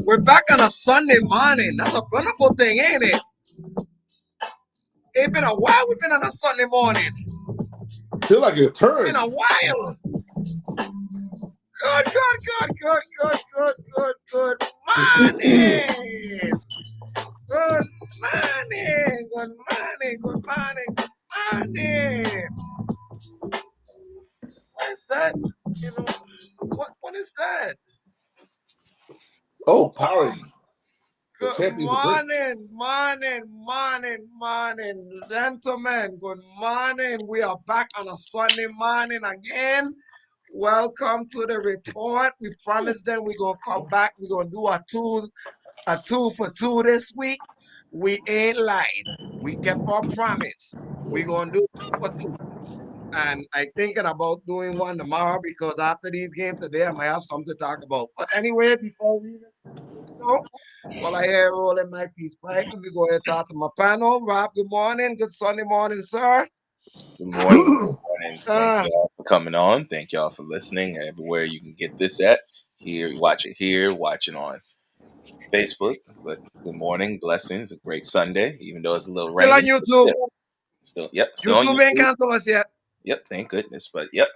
We're back on a Sunday morning. That's a wonderful thing, ain't it? It's been a while we've been on a Sunday morning. Feel like it's Been turned. a while. Good morning. Good morning. What is that? You know, what is that? Oh, power. The Good champions are great. morning, gentlemen. Good morning. We are back on a Sunday morning again. Welcome to the report. We promised them we're gonna come back. We're gonna do a two for two this week. We ain't lied. We kept our promise. We're gonna do 2 for 2. And I thinking about doing one tomorrow because after these games today, I might have something to talk about. But anyway, before we go, while I hear rolling my peace pipe, let me go ahead and talk to my panel. Rob, good morning. Good Sunday morning, sir. Good morning. Good morning. Thank Uh, y'all for coming on. Thank y'all for listening. Everywhere you can get this at. Watch it on Facebook. But good morning, blessings, a great Sunday, even though it's a little Still on rainy. YouTube. Still on YouTube ain't YouTube. canceled us yet. Yep, thank goodness. But yep.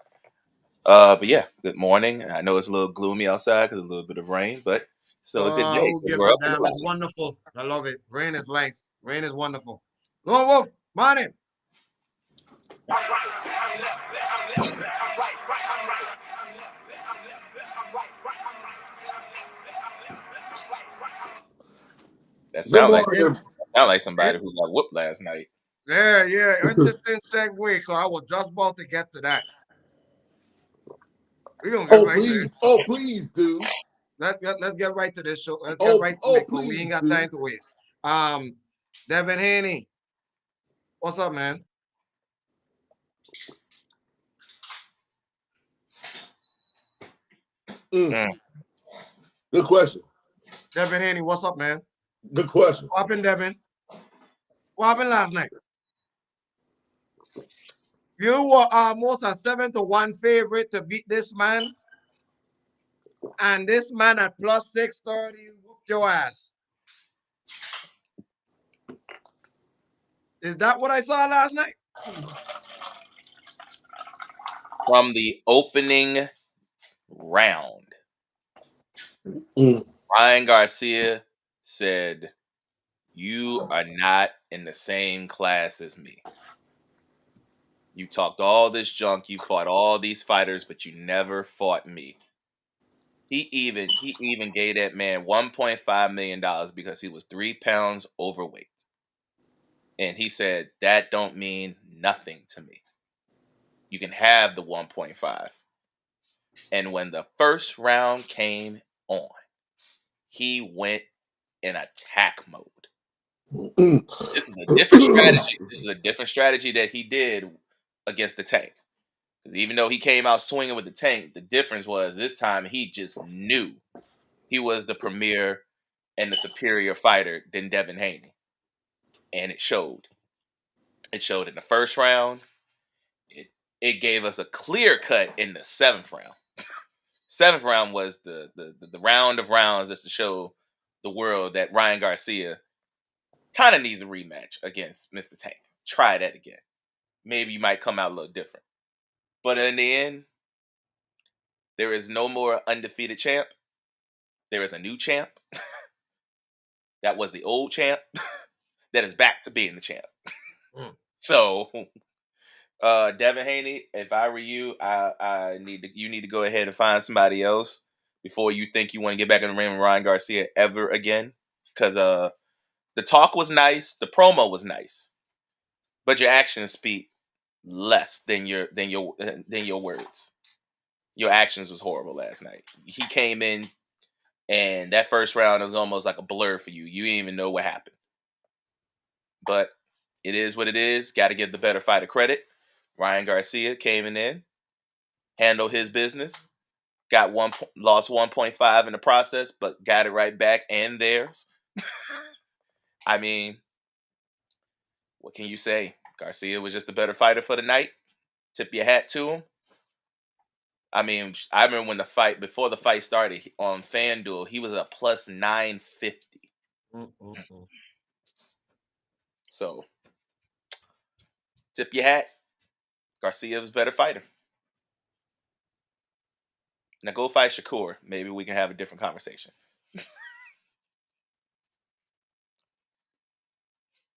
But yeah, good morning. I know it's a little gloomy outside because a little bit of rain, but still a good day Who because gives we're a up and damn? alive. It's wonderful. I love it. Rain is nice. Rain is wonderful. Lone Wolf, morning. That Good sound like morning. somebody who got whooped last night. Yeah. Interesting segue, because I was just about to get to that. We're going to get Oh, right to please. it. Oh, please do. Let's get right to this show. Let's get Oh, right to oh, it, because we ain't please got do. time to waste. Devin Haney, what's up, man? Mm. Good question. Devin Haney, what's up, man? Good question. What happened, Devin? What happened last night? You were almost a 7-1 favorite to beat this man, and this man at plus 630 whooped your ass. Is that what I saw last night? From the opening round, Mm. Ryan Garcia said, "You are not in the same class as me. You talked all this junk, you fought all these fighters, but you never fought me." He even gave that man $1.5 million because he was 3 pounds overweight. And he said, "That don't mean nothing to me. You can have the 1.5." And when the first round came on, he went in attack mode. Mm. This is a different strategy. This is a different strategy that he did against the Tank. Because even though he came out swinging with the Tank, the difference was this time he just knew he was the premier and the superior fighter than Devin Haney. And it showed. It showed in the first round. It gave us a clear cut in the seventh round. Seventh round was the round of rounds just to show the world that Ryan Garcia kind of needs a rematch against Mr. Tank. Try that again. Maybe you might come out a little different. But in the end, There is no more undefeated champ. There is a new champ. That was the old champ. That is back to being the champ. Mm. So, Devin Haney, if I were you, you need to go ahead and find somebody else before you think you want to get back in the ring with Ryan Garcia ever again. Because the talk was nice, the promo was nice, but your actions speak less than your words. Your actions was horrible last night. He came in, and that first round was almost like a blur for you. You didn't even know what happened. But it is what it is. Got to give the better fighter credit. Ryan Garcia came in, handled his business, lost 1.5 in the process, but got it right back and theirs. I mean, what can you say? Garcia was just a better fighter for the night. Tip your hat to him. I mean, I remember when before the fight started on FanDuel, he was a plus 950. So, tip your hat. Garcia was a better fighter. Now go fight Shakur. Maybe we can have a different conversation.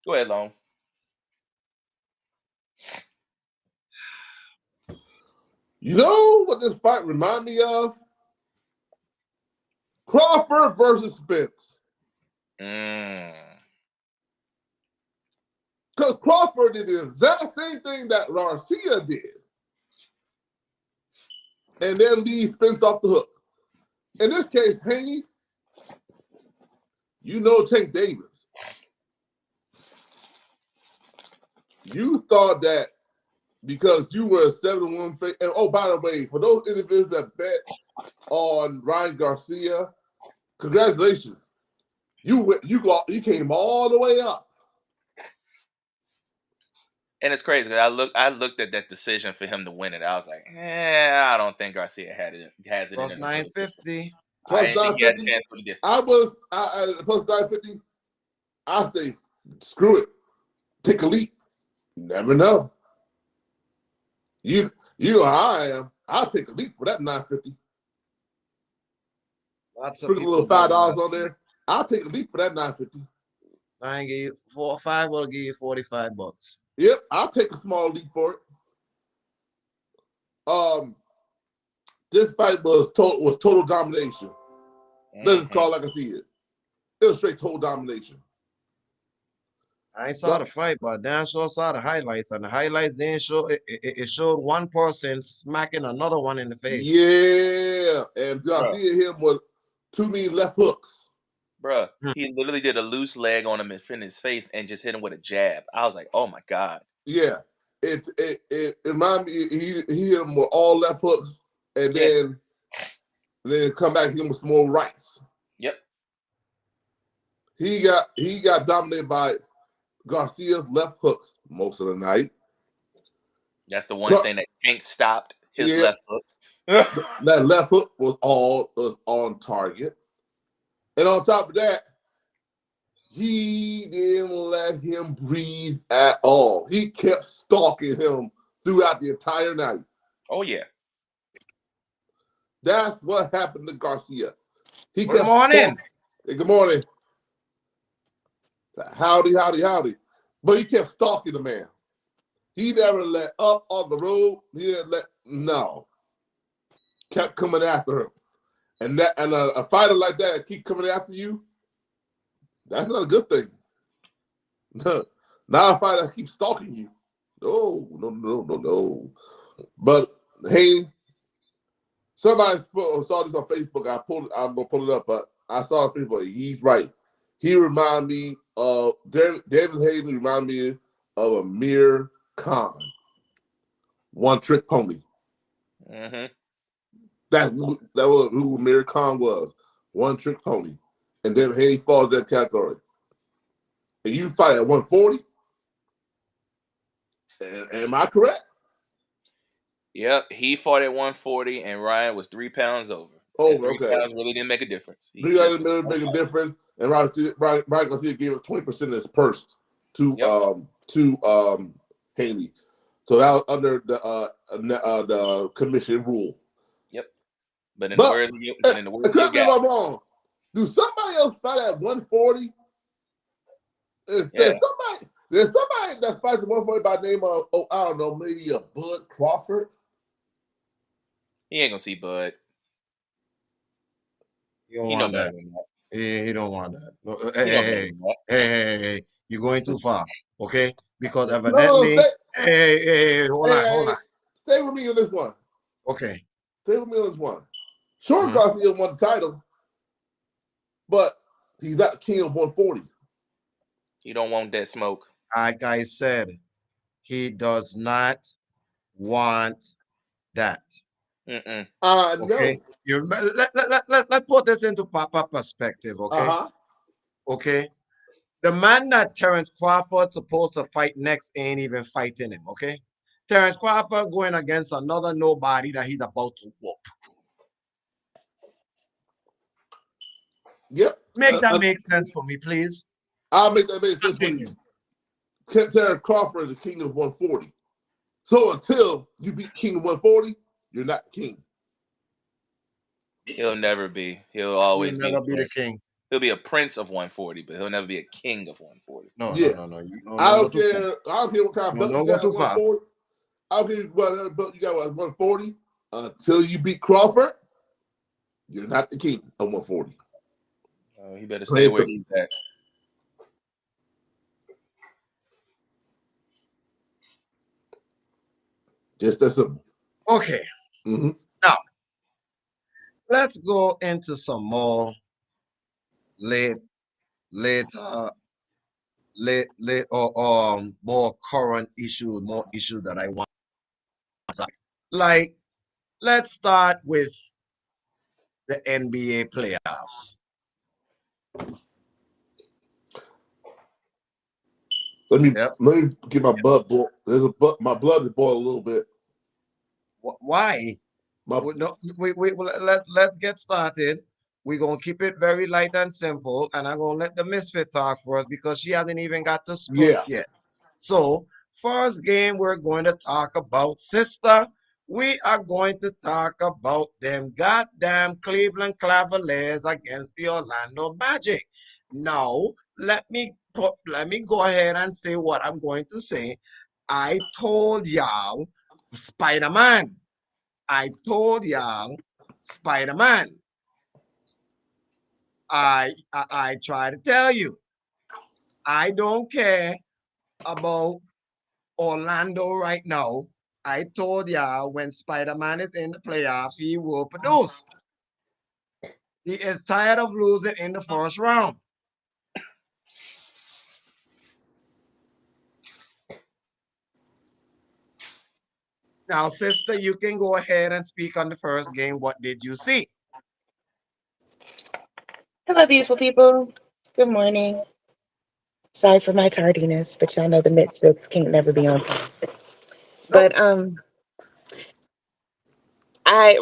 Go ahead, Long. You know what this fight remind me of? Crawford versus Spence. Because Crawford did the exact same thing that Garcia did. And then leave Spence off the hook. In this case, Haney, you know Tank Davis. You thought that because you were a 7-1 face. And oh, by the way, for those individuals that bet on Ryan Garcia, congratulations. You came all the way up. And it's crazy because I looked at that decision for him to win it. I was like, I don't think Garcia has it Plus in him. 950. I didn't think he had a chance for the distance. Plus 950. I say, screw it. Take a leap. You never know. You know how I am. I'll take a leap for that 950. Lots of Put a little $5 on there. I'll take a leap for that 950. I give you 4 or 5. Will give you $45. Yep, I'll take a small leap for it. This fight was total domination. Let's just call it like I see it. It was straight total domination. I ain't saw the fight, but damn sure saw the highlights. And the highlights didn't show it showed one person smacking another one in the face. Yeah, and Garcia hit him with 2 mean left hooks. Bruh, he literally did a loose leg on him in his face and just hit him with a jab. I was like, oh my God. Yeah. It reminded me, he hit him with all left hooks and then come back and hit him with some more rights. Yep. He got dominated by Garcia's left hooks most of the night. That's the one thing that Tank stopped, his left hook. That left hook was on target. And on top of that, he didn't let him breathe at all. He kept stalking him throughout the entire night. Oh, yeah. That's what happened to Garcia. Good morning. Hey, good morning. Howdy. But he kept stalking the man. He never let up on the road. He didn't no. Kept coming after him. And a fighter like that keep coming after you, that's not a good thing. Now a fighter keeps stalking you. No. But hey, somebody saw this on Facebook. I'm gonna pull it up, but I saw it on Facebook. He's right. He reminded me of David Hayden. Reminded me of Amir Khan, one trick pony. Mm-hmm. That was who Amir Khan was, one trick pony, and then Hayden falls that category. And you fight at 140. Am I correct? Yep, he fought at 140, and Ryan was 3 pounds over. Okay. Pounds really didn't make a difference. Didn't make a difference, and Ryan Garcia gave up 20% of his purse to Haney. So that was under the commission rule. Yep. But but in the words of your correct me if guy, I'm wrong. Do somebody else fight at 140? yeah, There's somebody that fights at 140 by the name of, oh, I don't know, maybe a Bud Crawford. he ain't gonna see Bud. You don't He know want better that. than that. He don't want that. No, He know better than that. hey. You're going too far, okay? Because No, evidently, hold hey, on, hey, hold on. stay with me on this one. Okay. Stay with me on this one. Short Mhm. Garcia won the title, but he's not the king of 140. He don't want that smoke. Like I said, he does not want that. Mm-mm. I Okay. know. Let's put this into proper perspective, okay? Uh-huh. Okay. The man that Terrence Crawford supposed to fight next ain't even fighting him, okay? Terrence Crawford going against another nobody that he's about to whoop. Yep. Make that make sense for me, please. I'll make that make sense for Continue. you. Terrence Crawford is the king of 140. So until you beat King of 140, you're not king. He'll never be. He'll You'll always be never a be the prince. king. He'll be a prince of 140, but he'll never be a king of 140. No, no, Yeah. no, no. You I don't go don't too far. care. I don't care what kind of No, belt you don't go got at too far. 140. I don't care what belt you got at 140. Until you beat Crawford, you're not the king of 140. He better stay Plain where simple. he's at. Just that simple. Okay. Mm-hmm. Now, let's go into some more late, later, late, or more current issues, more issues that I want to cite. Like, let's start with the NBA playoffs. Yep. Let me get my blood boil. My blood is boiled a little bit. Why? My No, let's get started. We're gonna keep it very light and simple, and I'm gonna let the misfit talk first because she hasn't even got to speak yeah. yet. So, first game we're going to talk about, sister. We are going to talk about them goddamn Cleveland Cavaliers against the Orlando Magic. Now, let me go ahead and say what I'm going to say. I told y'all, Spider-Man. I told y'all, Spider-Man. I try to tell you, I don't care about Orlando right now. I told y'all when Spider-Man is in the playoffs, he will produce. He is tired of losing in the first round. Now, sister, you can go ahead and speak on the first game. What did you see? Hello, beautiful people. Good morning. Sorry for my tardiness, but y'all know the Misfits can't never be on time. Nope.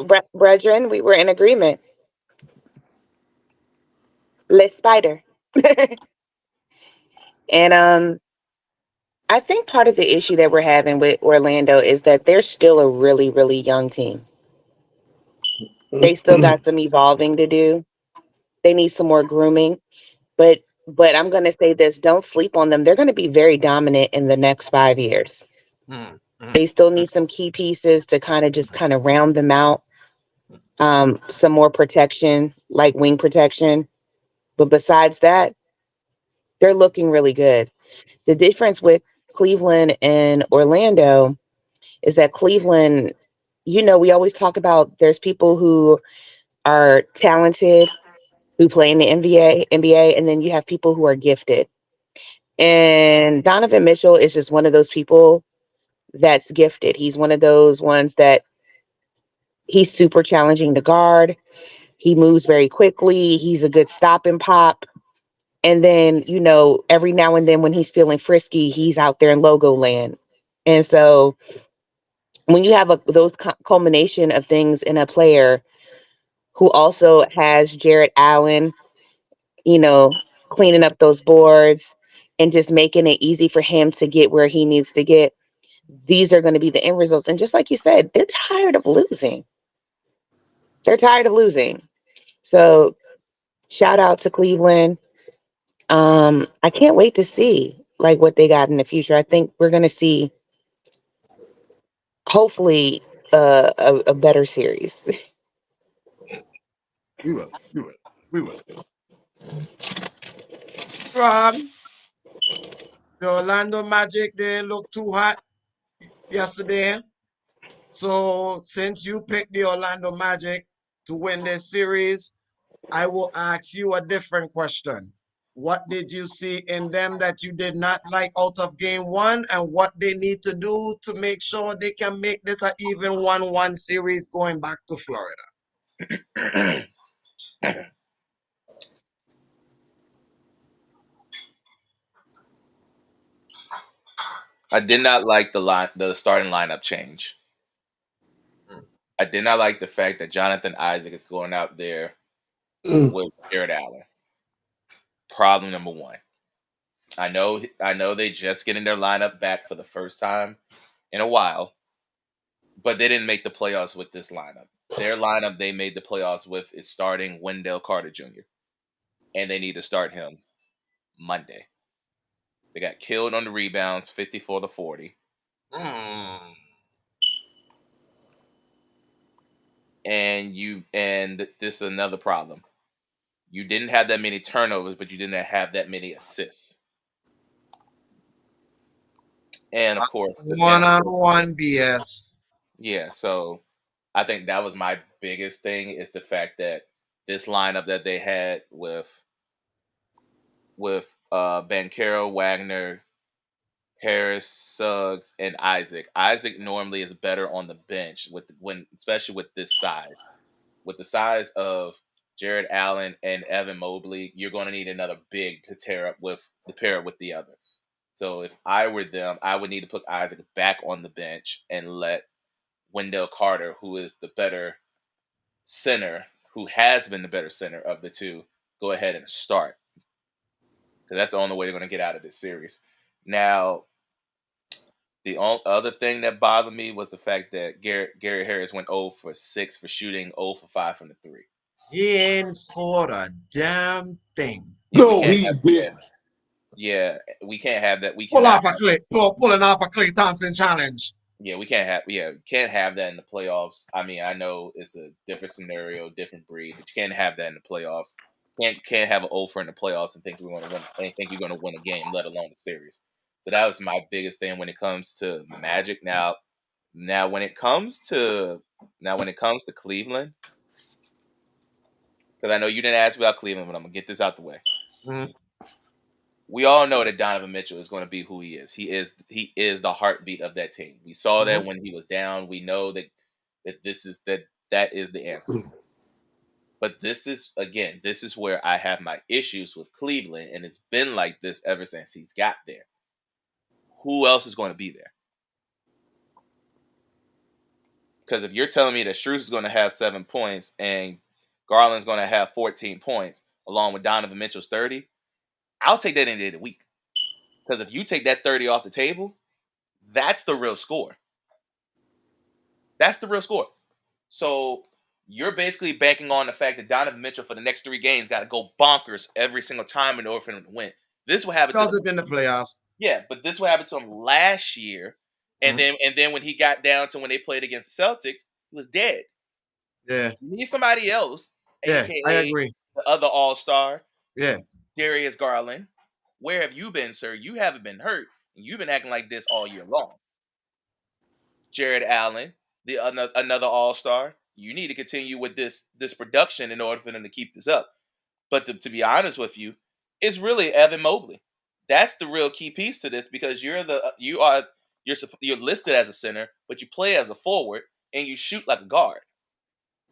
But brethren, we were in agreement. Let's spider. And I think part of the issue that we're having with Orlando is that they're still a really, really young team. They still got some evolving to do. They need some more grooming. But I'm gonna say this: don't sleep on them. They're gonna be very dominant in the next 5 years. Mm, mm, They still mm, need some key pieces to kind of round them out. mm. Some more protection, like wing protection. But besides that, they're looking really good. The difference with Cleveland and Orlando is that Cleveland, we always talk about there's people who are talented who play in the NBA, and then you have people who are gifted. And Donovan Mitchell is just one of those people that's gifted. He's one of those ones that he's super challenging to guard. He moves very quickly. He's a good stop and pop. And then, every now and then when he's feeling frisky, he's out there in logo land. And so when you have those culmination of things in a player who also has Jarrett Allen, you know, cleaning up those boards and just making it easy for him to get where he needs to get, these are going to be the end results. And just like you said, they're tired of losing. They're tired of losing. So shout out to Cleveland. I can't wait to see like what they got in the future. I think we're gonna see hopefully a better series. We will. We will. We will. Rob, the Orlando Magic didn't look too hot yesterday. So since you picked the Orlando Magic to win this series, I will ask you a different question. What did you see in them that you did not like out of game one, and what they need to do to make sure they can make this an even 1-1 series going back to Florida? I did not like the starting lineup change. I did not like the fact that Jonathan Isaac is going out there with Jared Allen. Problem number one. I know they just getting their lineup back for the first time in a while, but they didn't make the playoffs with this lineup. Their lineup they made the playoffs with is starting Wendell Carter Jr. and they need to start him Monday. They got killed on the rebounds, 54-40. Mm. And this is another problem. You didn't have that many turnovers, but you didn't have that many assists. And of course, One-on-one BS. yeah. So I think that was my biggest thing is the fact that this lineup that they had with Bankero, Wagner, Harris, Suggs, and Isaac. Isaac normally is better on the bench especially with this size. With the size of Jared Allen and Evan Mobley, you're going to need another big to pair up with the other. So if I were them, I would need to put Isaac back on the bench and let Wendell Carter, who is the better center, who has been the better center of the two, go ahead and start. Because that's the only way they're going to get out of this series. Now, the other thing that bothered me was the fact that Gary Harris went 0 for 6 for shooting 0 for 5 from the three. He ain't scored a damn thing. Yeah, we No, can't he have did. yeah, we can't have that. We Pull cannot off a Clay, pulling off a Clay Thompson challenge. Yeah, we can't have that in the playoffs. I mean, I know it's a different scenario, different breed, but you can't have that in the playoffs. Can't have an over in the playoffs and think we're going to win. And think you're going to win a game, let alone a series. So that was my biggest thing when it comes to Magic. Now when it comes to Cleveland, because I know you didn't ask about Cleveland, but I'm gonna get this out the way. Mm-hmm. We all know that Donovan Mitchell is going to be who he is. He is the heartbeat of that team. We saw that when he was down. We know that is the answer. But this is where I have my issues with Cleveland, and it's been like this ever since he's got there. Who else is going to be there? Because if you're telling me that Strus is going to have 7 points and Garland's going to have 14 points, along with Donovan Mitchell's 30, I'll take that any day of the week. Because if you take that 30 off the table, that's the real score. That's the real score. So you're basically banking on the fact that Donovan Mitchell for the next 3 games got to go bonkers every single time in order for him to win. This will happen to Does it in the playoffs. Yeah, but this will happen to him last year, and then when he got down to when they played against the Celtics, he was dead. Yeah. You need somebody else, Yeah, I aka agree. the other All-Star, Yeah. Darius Garland. Where have you been, sir? You haven't been hurt, and you've been acting like this all year long. Jared Allen, another All-Star. You need to continue with this production in order for them to keep this up. But to be honest with you, it's really Evan Mobley. That's the real key piece to this because you're listed as a center, but you play as a forward and you shoot like a guard.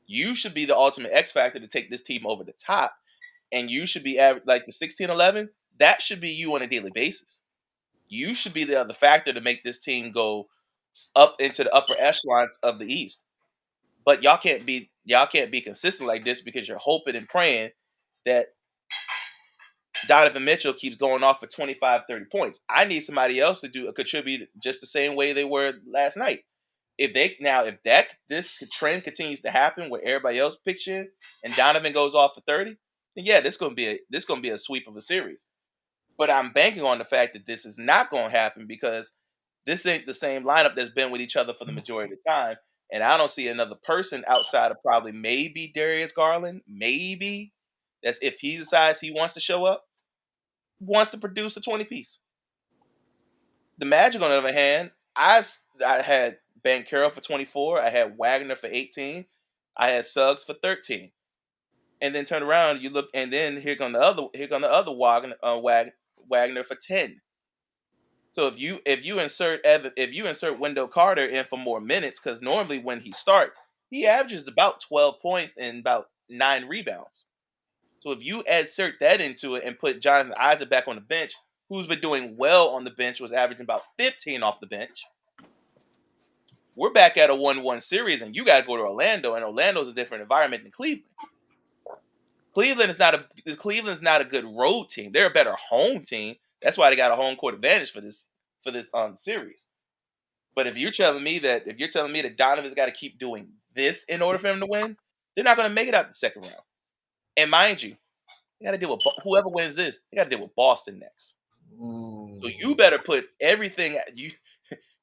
You should be the ultimate X factor to take this team over the top, and you should be like the 16-11. That should be you on a daily basis. You should be the other factor to make this team go up into the upper echelons of the East. But y'all can't be consistent like this because you're hoping and praying that Donovan Mitchell keeps going off for 25, 30 points. I need somebody else to contribute just the same way they were last night. if this trend continues to happen where everybody else picks in and Donovan goes off for 30, then yeah, this gonna be a sweep of a series. But I'm banking on the fact that this is not gonna happen because this ain't the same lineup that's been with each other for the majority of the time. And I don't see another person outside of probably maybe Darius Garland, maybe that's if he decides he wants to show up, wants to produce a 20 piece. The Magic, on the other hand, I had Ben Carroll for 24. I had Wagner for 18. I had Suggs for 13. And then turn around, you look, and then here come the other Wagner for 10. So if you insert Wendell Carter in for more minutes, because normally when he starts, he averages about 12 points and about 9 rebounds. So if you insert that into it and put Jonathan Isaac back on the bench, who's been doing well on the bench, was averaging about 15 off the bench. We're back at a 1-1 series, and you got to go to Orlando, and Orlando's a different environment than Cleveland. Cleveland's not a good road team. They're a better home team. That's why they got a home court advantage for this series. But if you're telling me that Donovan's got to keep doing this in order for him to win, they're not going to make it out the second round. And mind you, they got to deal with whoever wins this. They got to deal with Boston next. So you better put everything. You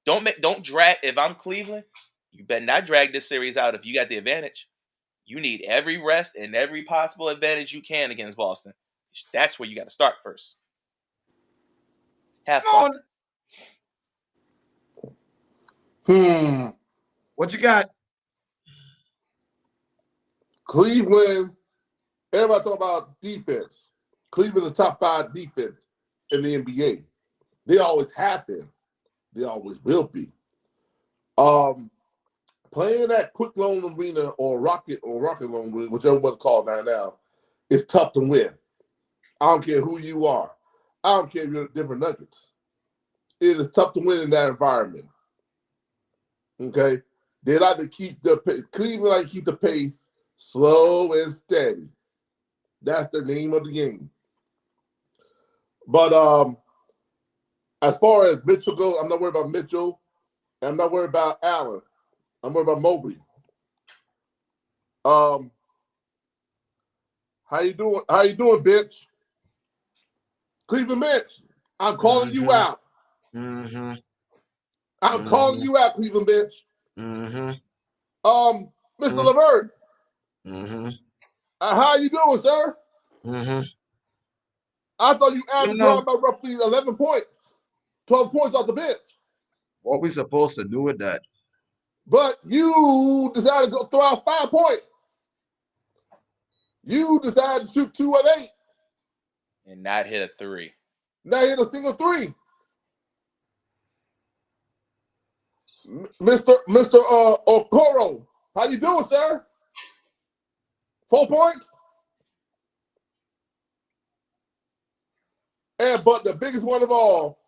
don't drag. If I'm Cleveland, you better not drag this series out. If you got the advantage, you need every rest and every possible advantage you can against Boston. That's where you got to start first. Have fun. What you got? Cleveland. Everybody talk about defense. Cleveland's a top 5 defense in the NBA. They always have been. They always will be. Playing that quick loan arena or rocket loan arena, whichever one's called now, is tough to win. I don't care who you are. I don't care if you're different Nuggets. It is tough to win in that environment. Okay? They like to keep Cleveland like to keep the pace slow and steady. That's the name of the game. But as far as Mitchell goes, I'm not worried about Mitchell. I'm not worried about Allen. I'm worried about Mobley. How you doing? How you doing, bitch? Cleveland bitch. I'm calling you out. I'm calling you out, Cleveland bitch. Mr. LeVert. How you doing, sir? I thought you averaged about roughly 11 points, 12 points off the bench. What we supposed to do with that? But you decided to go throw out 5 points. You decided to shoot 2 of 8. And not hit a 3. Not hit a single 3. Mr. Okoro, how you doing, sir? 4 points? But the biggest one of all,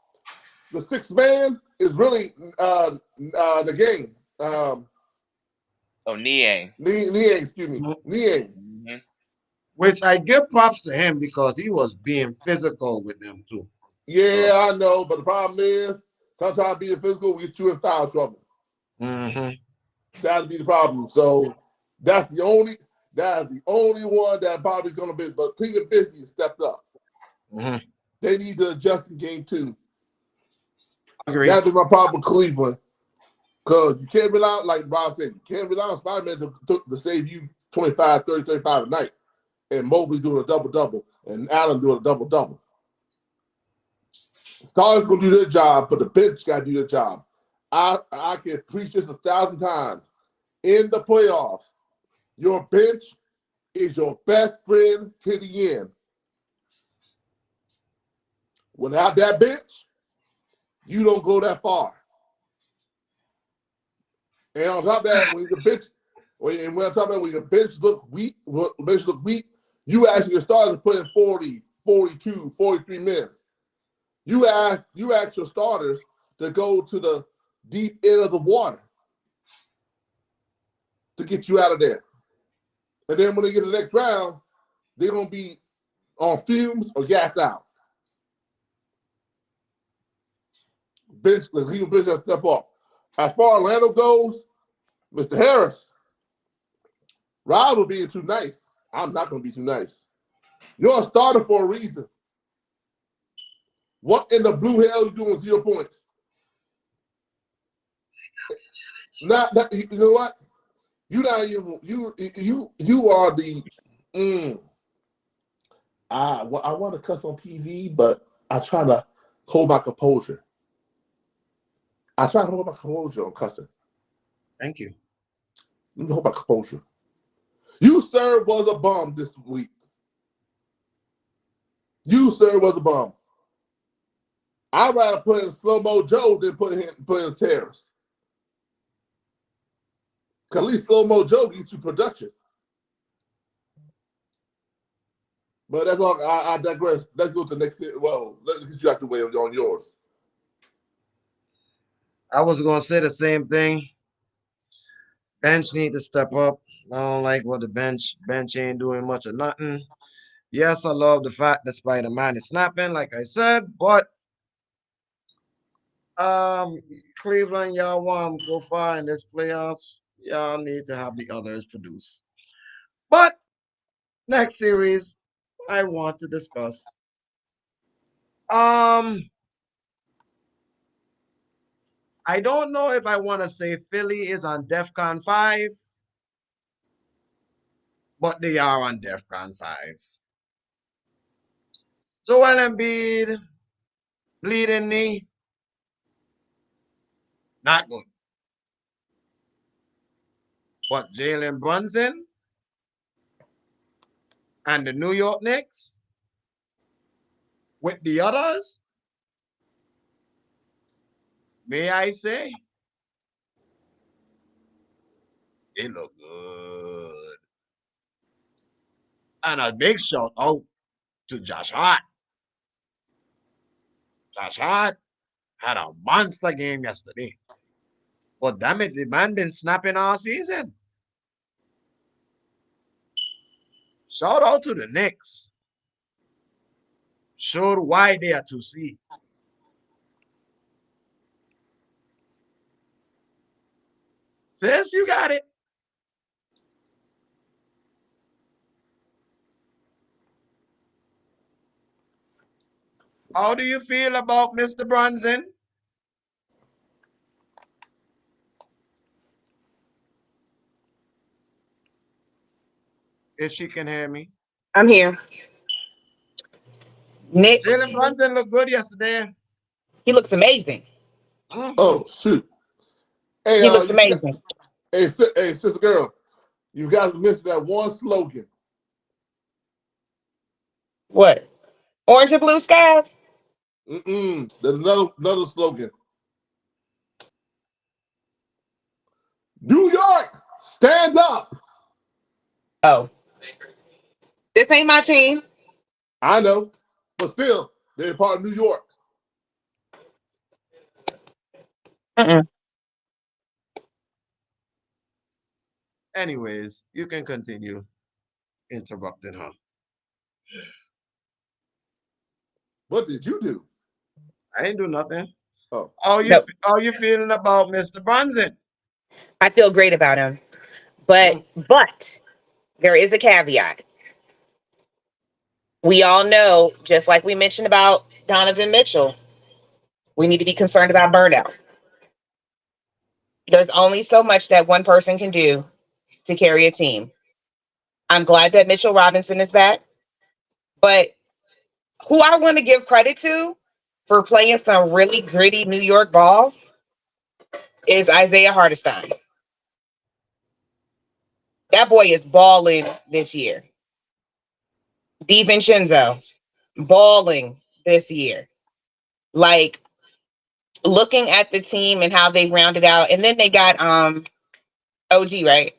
the 6th man is really the game. Niang. Niang, excuse me. Niang. Which I give props to him because he was being physical with them too. Yeah, I know, but the problem is sometimes being physical will get you in foul trouble. That'd be the problem. So that's the only one that probably going to be. But Cleveland Biscuit stepped up. They need to adjust in game 2. Agreed. That'd be my problem with Cleveland. Because you can't rely, like Rob said, you can't rely on Spider-Man to save you 25, 30, 35 a night. And Mobley doing a double-double. And Allen doing a double-double. Stars going to do their job, but the bench got to do their job. I can preach this 1,000 times. In the playoffs, your bench is your best friend to the end. Without that bench, you don't go that far. And on top of that, when your bench look weak, you ask your starters to put in 40, 42, 43 minutes. You ask your starters to go to the deep end of the water to get you out of there. And then when they get to the next round, they're going to be on fumes or gas out. Bench, the bench has to step off. As far as Orlando goes, Mr. Harris, Rob will being too nice. I'm not going to be too nice. You're a starter for a reason. What in the blue hell you doing 0 points? You know what? You not even you are the. I want to cuss on TV, but I try to hold my composure. I try to hold my composure on cussing. Thank you. Let me hold my composure. You, sir, was a bum this week. You, sir, was a bum. I'd rather put in Slow-Mo Joe than put in Harris. Because at least Slow-Mo Joe gets you production. But that's all. I digress. Let's go to the next series. Well, let's get you out the way on yours. I was gonna say the same thing. Bench need to step up. I don't like what the bench ain't doing much of nothing. Yes, I love the fact that Spider-Man is snapping, like I said, but Cleveland, y'all want to go far in this playoffs. Y'all need to have the others produce. But next series, I want to discuss. I don't know if I want to say Philly is on DEFCON 5, but they are on DEFCON 5. Joel Embiid, bleeding knee, not good. But Jalen Brunson and the New York Knicks with the others, may I say, they look good. And a big shout out to Josh Hart. Josh Hart had a monster game yesterday. But damn it, the man been snapping all season. Shout out to the Knicks. Showed why they are to see. Sis, you got it. How do you feel about Mr. Brunson? If she can hear me. I'm here. Jalen Knicks, Brunson looked good yesterday. he looks amazing. Oh shoot! Hey, He looks amazing. hey, sister girl, you guys missed that one slogan. What? Orange and blue skies? There's another slogan. New York, stand up. Oh, this ain't my team. I know, but still, they're part of New York. Mm-mm. Anyways, you can continue interrupting her. What did you do? I ain't do nothing. Oh, No, How you feeling about Mr. Brunson? I feel great about him. But there is a caveat. We all know, just like we mentioned about Donovan Mitchell, we need to be concerned about burnout. There's only so much that one person can do to carry a team. I'm glad that Mitchell Robinson is back, but who I want to give credit to for playing some really gritty New York ball is Isaiah Hartenstein. That boy is balling this year. DiVincenzo, balling this year. Like, looking at the team and how they rounded out, and then they got OG, right?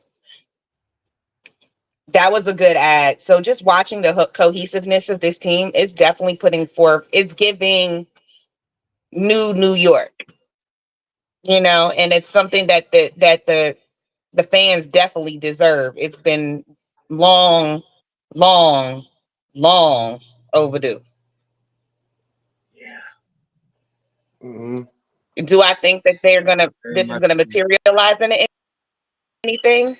That was a good ad. So just watching the cohesiveness of this team is definitely putting forth. It's giving new New York, and it's something that the fans definitely deserve. It's been long, long, overdue. Yeah. mm-hmm. Do I think that Very this is much gonna so. materialize into anything?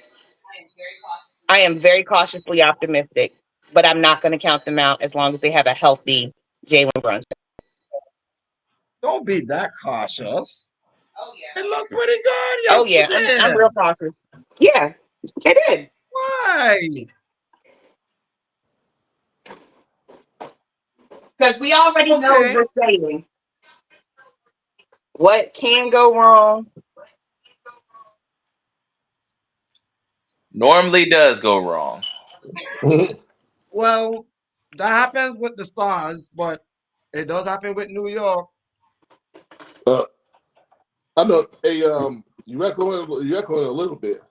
I am very cautiously optimistic, but I'm not gonna count them out as long as they have a healthy Jalen Brunson. Don't be that cautious. It looked pretty good Oh yeah, I'm yesterday. real cautious. Yeah, it did. Why? Because we already know Okay. we're saying what can go wrong. Normally does go wrong. Well, that happens with the Stars, but it does happen with New York. uh, I know. Hey, you echoing a little bit.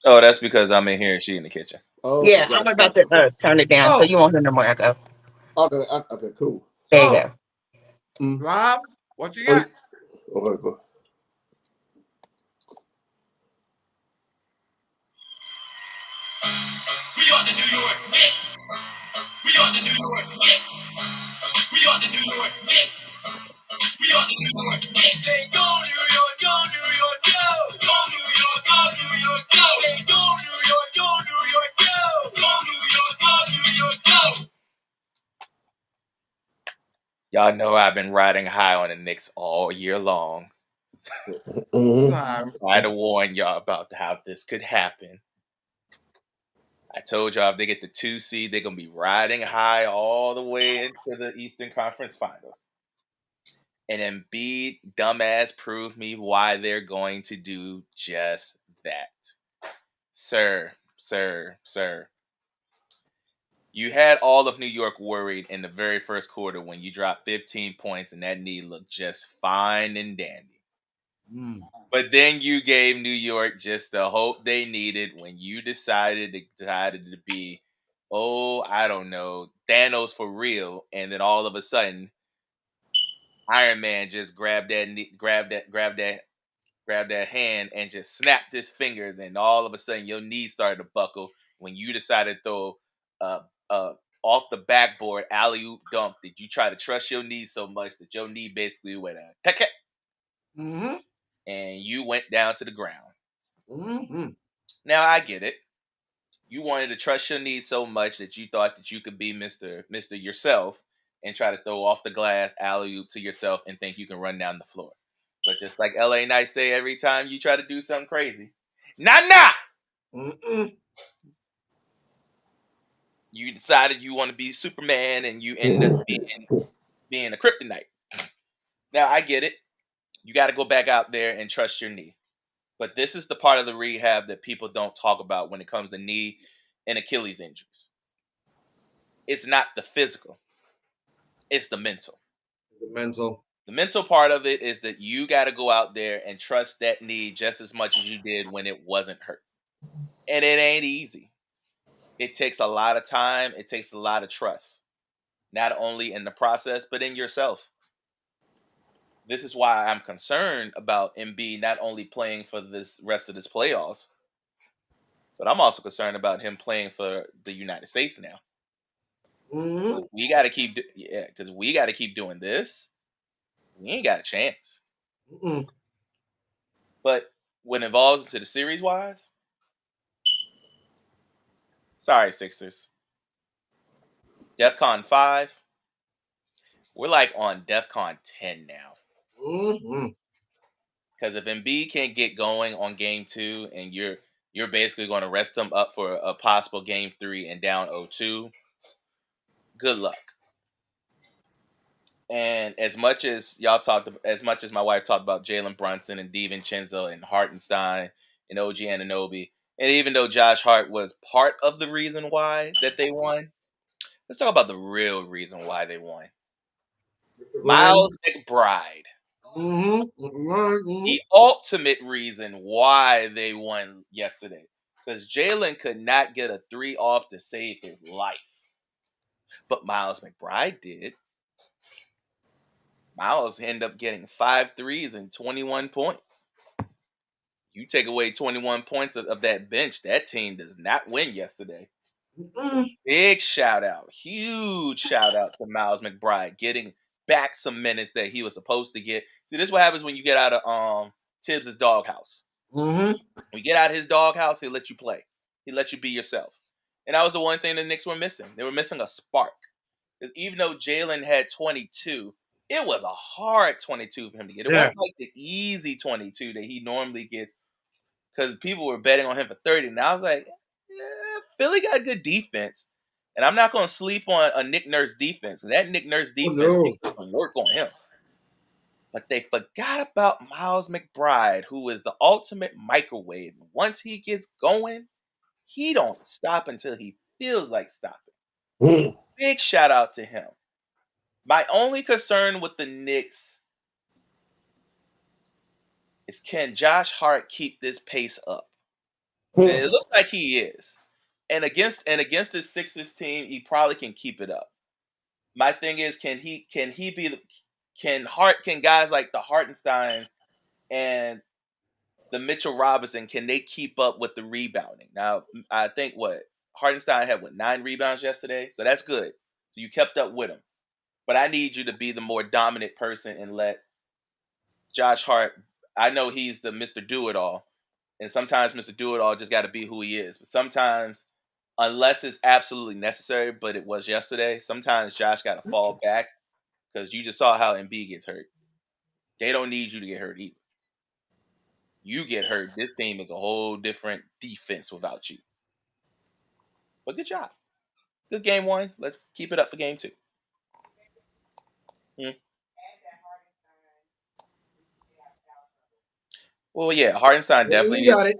Oh, that's because I'm in here and she in the kitchen. Oh, okay, Yeah, I'm gotcha, about gotcha. to Okay, turn it down so Oh, you won't hear no more echo. okay, okay, cool. There you so go. Mm. Rob, what you Oh, got? okay, cool. We are the New York Knicks. We are the New York Knicks. We are the New York Knicks. We are the New York Knicks. Say go New York, go New York, go. Go New York, go New York, go. Say go New York, go New York, go. Go New York, go New York, go. Y'all know I've been riding high on the Knicks all year long. You Mm-hmm. have. Trying to warn y'all about how this could happen. I told y'all if they get the 2 seed, they're gonna be riding high all the way into the Eastern Conference Finals. And Embiid, dumbass, proved me why they're going to do just that. Sir, sir, sir. You had all of New York worried in the very first quarter when you dropped 15 points and that knee looked just fine and dandy. Mm. But then you gave New York just the hope they needed when you decided to be, oh, I don't know, Thanos for real, and then all of a sudden, Iron Man just grabbed that hand and just snapped his fingers, and all of a sudden your knees started to buckle when you decided to throw uh off the backboard alley oop dunk. Did you try to trust your knee so much that your knee basically went Mm-hmm. and you went down to the ground? Mm-hmm. Now I get it. You wanted to trust your knees so much that you thought that you could be Mister yourself and try to throw off the glass alley oop to yourself and think you can run down the floor. But just like LA Knights say every time you try to do something crazy, nah. Mm-mm. You decided you want to be Superman and you ended up being a kryptonite. Now I get it. You got to go back out there and trust your knee. But this is the part of the rehab that people don't talk about when it comes to knee and Achilles injuries. It's not the physical, it's the mental. The mental. The mental part of it is that you got to go out there and trust that knee just as much as you did when it wasn't hurt. And it ain't easy. It takes a lot of time, it takes a lot of trust, not only in the process, but in yourself. This is why I'm concerned about MB not only playing for this rest of this playoffs, but I'm also concerned about him playing for the United States now. Mm-hmm. We got to keep, because we got to keep doing this. We ain't got a chance. Mm-mm. But when it involves into the series wise, sorry, Sixers. DEFCON 5, we're like on DEFCON 10 now. Mm-hmm. Because if Embiid can't get going on game 2 and you're basically going to rest him up for a possible game 3 and down 0-2, good luck. And as much as my wife talked about Jalen Brunson and DiVincenzo and Hartenstein and OG Anunoby, and even though Josh Hart was part of the reason why that they won, let's talk about the real reason why they won. Mr. Glenn. Miles McBride, Mm-hmm. Mm-hmm. the ultimate reason why they won yesterday. Because Jalen could not get a 3 off to save his life. But Miles McBride did. Miles ended up getting 5 threes and 21 points. You take away 21 points of that bench, that team does not win yesterday. Mm-mm. Big shout out, huge shout out to Miles McBride getting back some minutes that he was supposed to get. See, this is what happens when you get out of Tibbs' doghouse. Mm-hmm. When you get out of his doghouse, he'll let you play. He'll let you be yourself. And that was the one thing the Knicks were missing. They were missing a spark. Because even though Jalen had 22, it was a hard 22 for him to get. It wasn't like the easy 22 that he normally gets. Because people were betting on him for 30. And I was like, Philly got good defense. And I'm not going to sleep on a Nick Nurse defense. And that Nick Nurse defense needs to work on him. But they forgot about Miles McBride, who is the ultimate microwave. Once he gets going, he don't stop until he feels like stopping. Big shout out to him. My only concern with the Knicks is, can Josh Hart keep this pace up? It looks like he is. And against this Sixers team, he probably can keep it up. My thing is, can guys like the Hartensteins and the Mitchell Robinson, can they keep up with the rebounding? Now, I think Hartenstein had 9 rebounds yesterday, so that's good. So you kept up with him. But I need you to be the more dominant person and let Josh Hart, I know he's the Mr. Do-It-All, and sometimes Mr. Do-It-All just got to be who he is. But sometimes, unless it's absolutely necessary, but it was yesterday, sometimes Josh got to fall back, because you just saw how Embiid gets hurt. They don't need you to get hurt either. You get hurt, this team is a whole different defense without you. But good job. Good game 1. Let's keep it up for game 2. Well, yeah, Hartenstein definitely got it.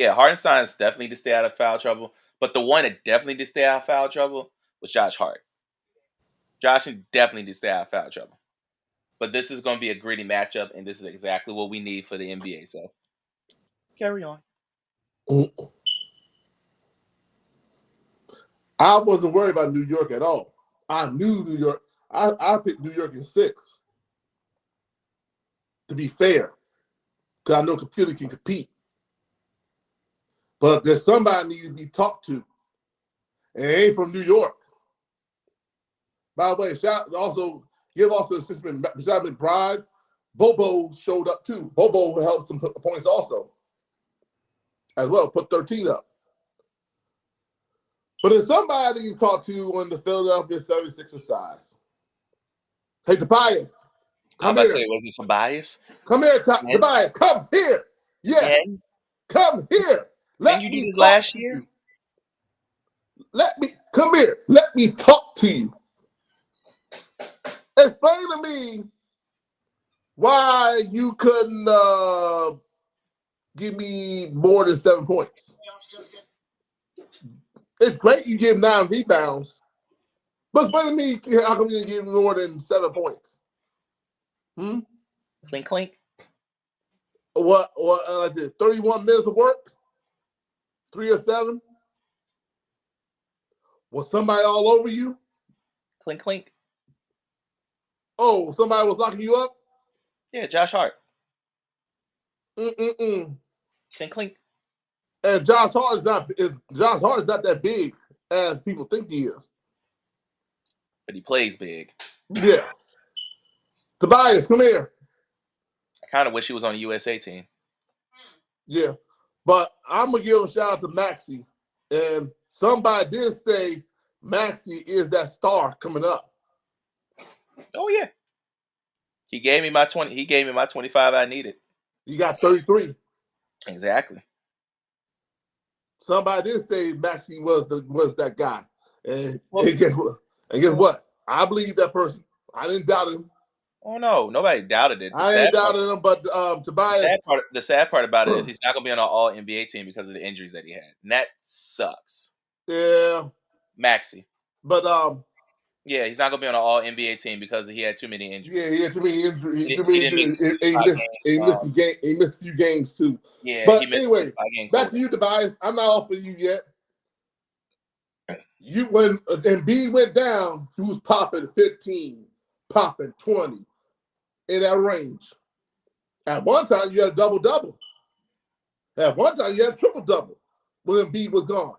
Hartenstein's definitely to stay out of foul trouble. But the one that definitely to stay out of foul trouble was Josh Hart. Josh definitely to stay out of foul trouble. But this is going to be a gritty matchup, and this is exactly what we need for the NBA. So, carry on. I wasn't worried about New York at all. I knew New York. I picked New York in 6. To be fair, because I know Philly can compete. But there's somebody needs to be talked to, and it ain't from New York. By the way, give assistant besides McBride. Bobo showed up too. Bobo helped some points also, as well. Put 13 up. But there's somebody you talk to on the Philadelphia 76ers side. Hey, Tobias. I'm about to say, was it Tobias? Come here, Tobias. Come here. Yeah. Again? Come here. Didn't you do this last year? Come here. Let me talk to you. Explain to me why you couldn't give me more than 7 points. It's great you give 9 rebounds, but explain to me how come you didn't give more than 7 points? Clink, clink. What I did 31 minutes of work? 3 or 7? Was somebody all over you? Clink, clink. Oh, somebody was locking you up? Yeah, Josh Hart. Clink, clink. And Josh Hart is not that big as people think he is. But he plays big. Yeah. Tobias, come here. I kind of wish he was on the USA team. Yeah. But I'm going to give a shout out to Maxey. And somebody did say Maxey is that star coming up. Oh, yeah. He gave me my 20. He gave me my 25 I needed. You got 33. Exactly. Somebody did say Maxey was that guy. And guess what? I believe that person. I didn't doubt him. Oh, no. Nobody doubted it. I ain't doubted him, but Tobias. The sad part about it is he's not going to be on an all-NBA team because of the injuries that he had. And that sucks. Yeah. Maxey. But yeah, he's not going to be on an all-NBA team because he had too many injuries. Yeah, he had too many injuries. He missed a few games too. Yeah, but anyway, back to you, Tobias. I'm not off for you yet. When Embiid went down, he was popping 15, popping 20 in that range. At one time, you had a double-double. At one time, you had a triple-double when Embiid was gone.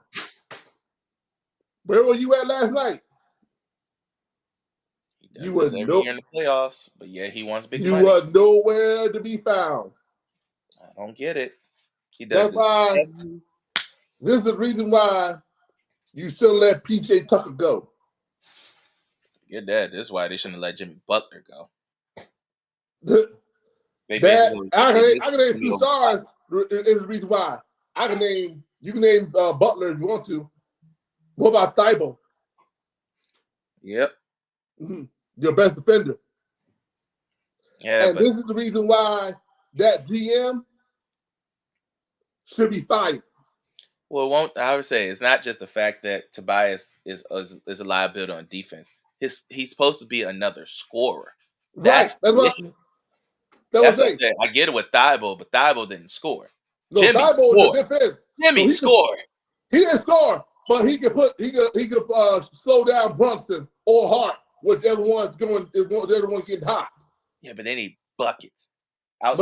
Where were you at last night? Does You this were every year in the playoffs, but yeah, he wants big money. were nowhere to be found. I don't get it. He does That's this why. This is the reason why you should let PJ Tucker go. Get that. This is why they shouldn't let Jimmy Butler go. They That basically I they can name a few basically stars. Is the reason why I can name. You can name Butler if you want to. What about Thibault? Yep. Mm-hmm. Your best defender. Yeah, And but this is the reason why that GM should be fired. well, it won't I would say it's not just the fact that Tobias is a liability on defense. He's supposed to be another scorer. Right. That's the issue. That That's was what saying. I said. I get it with Thibault, but Thibault didn't score. No, Jimmy Thibault is scored. the defense. Jimmy scored. He didn't score, but he could slow down Brunson or Hart, whichever one's getting hot. Yeah, but they need buckets. But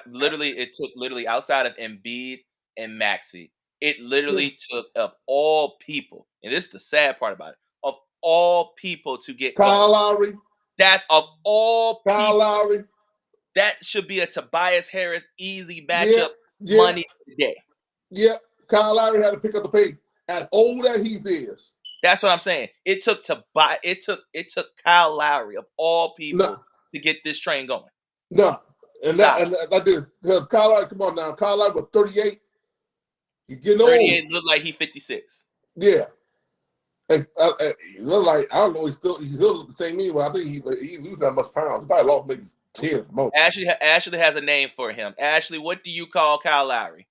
Literally, it took outside of Embiid and Maxey. It literally took of all people, and this is the sad part about it, of all people to get Kyle going. Lowry. That's of all Kyle people. Lowry. That should be a Tobias Harris easy matchup money today. Yeah, Kyle Lowry had to pick up the pace. As old as he is. That's what I'm saying. It took Kyle Lowry of all people to get this train going. No. And like this, because Kyle Lowry, come on now. Kyle Lowry was 38. He's getting 38 old. looked like he's 56. Yeah. And he looked like, I don't know, he still look the same anyway. I think he lose that much pounds. He probably lost maybe 10 at the most. Ashley has a name for him. Ashley, what do you call Kyle Lowry?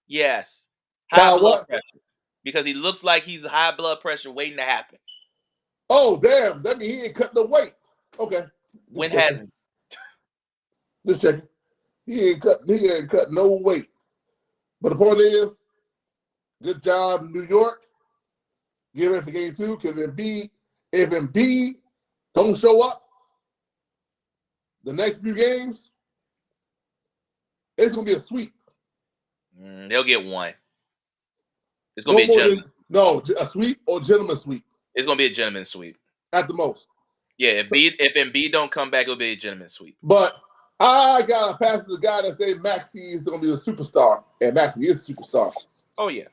Yes. High blood pressure. Because he looks like he's high blood pressure waiting to happen. Oh, damn. That means he ain't cut no weight. Okay. When hasn't? Just checking. He ain't cut no weight. But the point is, good job, New York. Get ready for game 2. Because if Embiid don't show up the next few games, it's going to be a sweep. They'll get one. It's going to be a gentleman. A sweep or gentleman sweep. It's going to be a gentleman sweep. At the most. Yeah, if Embiid don't come back, it'll be a gentleman sweep. But I got to pass to the guy that said Maxey is going to be a superstar. And Maxey is a superstar. Oh, yeah.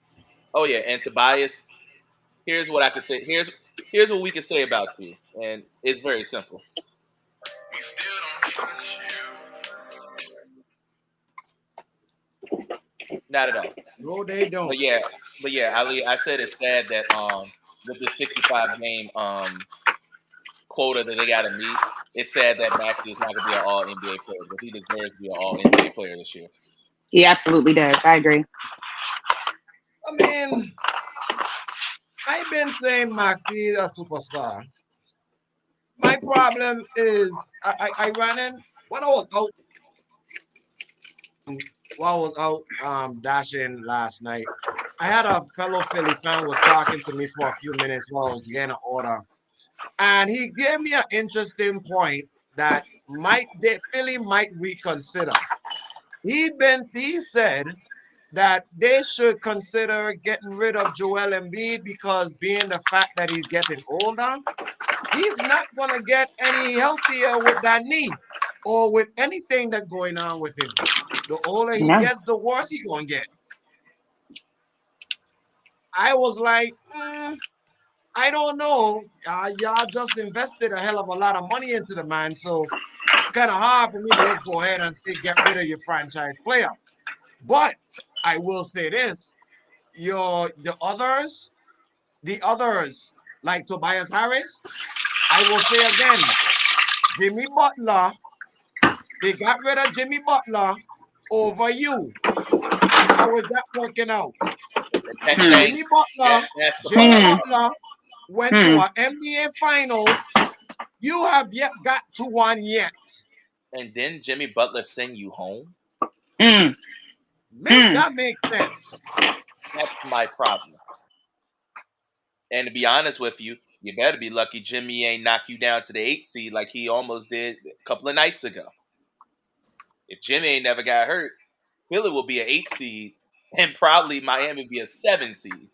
And Tobias, here's what I can say. Here's what we can say about you. And it's very simple. We still don't trust you. Not at all. No, they don't. But yeah, Ali, I said it's sad that with the 65 game quota that they got to meet, it's sad that Maxey is not going to be an All NBA player, but he deserves to be an All NBA player this year. He absolutely does. I agree. I mean, I've been saying Maxey is a superstar. My problem is I ran in when I was out dashing last night. I had a fellow Philly fan was talking to me for a few minutes while I was getting an order. And he gave me an interesting point that Philly might reconsider. He said that they should consider getting rid of Joel Embiid because being the fact that he's getting older, he's not going to get any healthier with that knee or with anything that's going on with him. The older he gets, the worse he's going to get. I was like, I don't know. Y'all just invested a hell of a lot of money into the man, so it's kind of hard for me to just go ahead and say get rid of your franchise player. But I will say this: the others, like Tobias Harris, I will say again, Jimmy Butler. They got rid of Jimmy Butler over you. How is that working out? Jimmy Butler went to an NBA Finals. You have yet got to one yet. And then Jimmy Butler send you home? That makes sense. That's my problem. And to be honest with you, you better be lucky Jimmy ain't knock you down to the 8th seed like he almost did a couple of nights ago. If Jimmy ain't never got hurt, Philly will be an 8 seed and probably Miami be a 7 seed.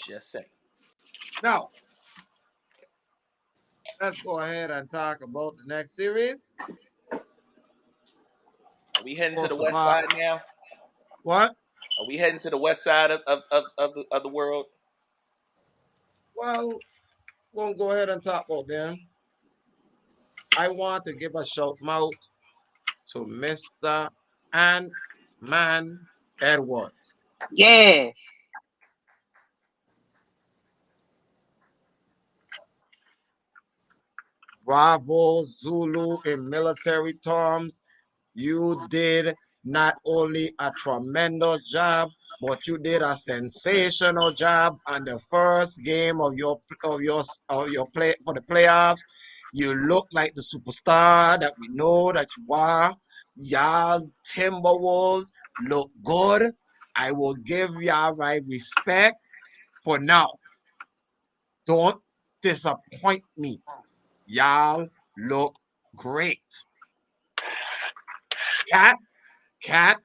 Just saying. Now, let's go ahead and talk about the next series. Are we heading to the First of west all, side now? what? Are we heading to the west side of the world? Well, we'll go ahead and talk about them. I want to give a shout out to Mr. Ant-Man Edwards. Yeah. Bravo, Zulu in military terms. You did not only a tremendous job, but you did a sensational job on the first game of your play for the playoffs. You look like the superstar that we know that you are. Y'all Timberwolves look good. I will give y'all my respect for now. Don't disappoint me. Y'all look great. Cat,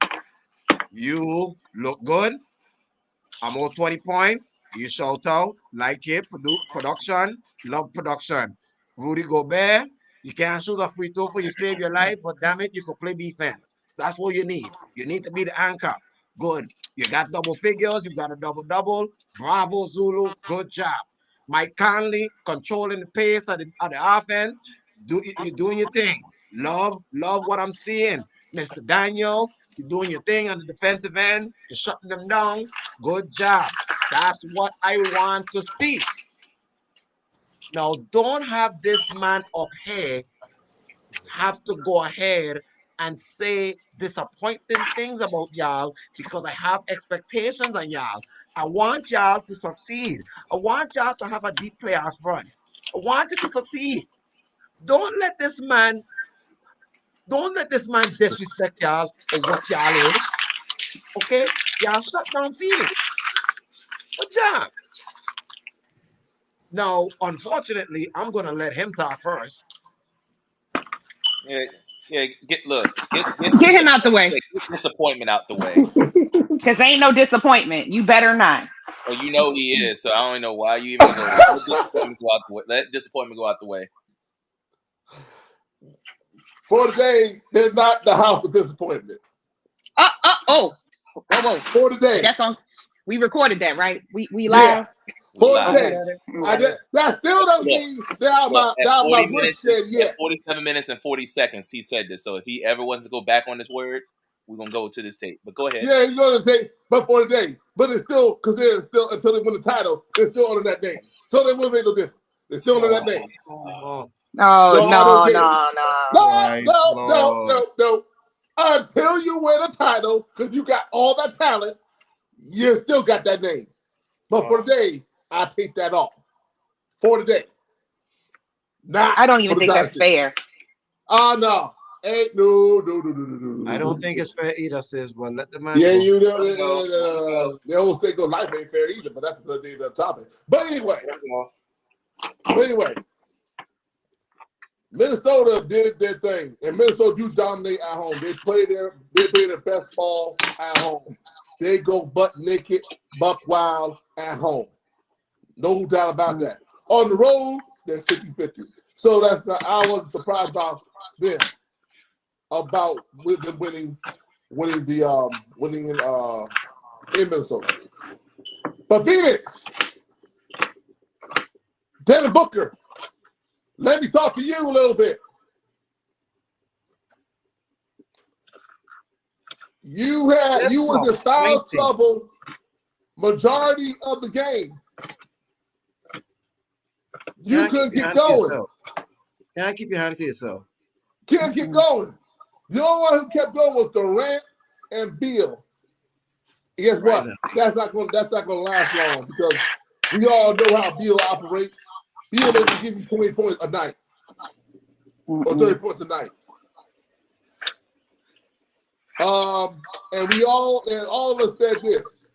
you look good. I'm all 20 points. You shout out, like it, production, love production. Rudy Gobert, you can't shoot a free throw for you save your life, but damn it, you can play defense. That's what you need. You need to be the anchor. Good. You got double figures, you got a double-double. Bravo, Zulu. Good job. Mike Conley controlling the pace of the offense. You're doing your thing. Love what I'm seeing. Mr. Daniels, you're doing your thing on the defensive end. You're shutting them down. Good job. That's what I want to see. Now, don't have this man up here have to go ahead and say disappointing things about y'all because I have expectations on y'all. I want y'all to succeed. I want y'all to have a deep playoff run. I want you to succeed. Don't let this man, don't let this man disrespect y'all or what y'all is. Okay? Y'all shut down Phoenix. Good job. Now, unfortunately, I'm gonna let him talk first. Yeah, yeah. Get him out the way. Get disappointment out the way. Because ain't no disappointment. You better not. Well, you know he is, so I don't know why you even go there. Let disappointment go out the way. For today, they're not the house of disappointment. Whoa. For today. That's on. We recorded that, right? We Yeah. live. For Okay. today. That still doesn't mean they're out my wish shed yet. At 47 minutes and 40 seconds, he said this. So if he ever wants to go back on this word, we're gonna go to this tape. But go ahead. Yeah, he's gonna say, but for today. But it's still considered still until they win the title, they're still under that name. So they wouldn't make no difference. They're still under that name. Oh, No, So I don't care. Lord. No. Until you win a title, because you got all that talent, you still got that name. But for today, I take that off. For today. Not I don't even for the think that's dynasty. fair. No. Ain't no. I don't think it's fair either, sis, but let the man Yeah, go. you know, the old say go life ain't fair either, but that's another day, another topic. But anyway, Minnesota did their thing, and Minnesota do dominate at home. They play their best ball at home. They go butt naked, buck wild at home. No doubt about that. On the road, they're 50-50. So that's not, I wasn't surprised about them, about them winning in Minnesota. But Phoenix, Devin Booker, let me talk to you a little bit. You was in foul trouble majority of the game. You couldn't get going. Can't keep your hand to yourself. Can't get going. The only one who kept going was Durant and Beal. Guess what? That's not going to last long because we all know how Beal operates. Beal doesn't give you 20 points a night or 30 points a night. And all of us said this: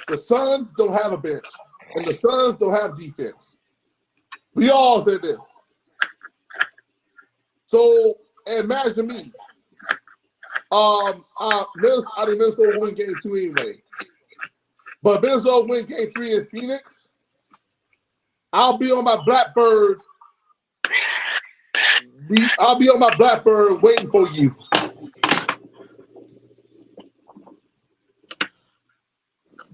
the Suns don't have a bench, and the Suns don't have defense. We all said this. So imagine me. I think Minnesota win game 2 anyway. But Minnesota win game 3 in Phoenix. I'll be on my Blackbird. I'll be on my Blackbird waiting for you.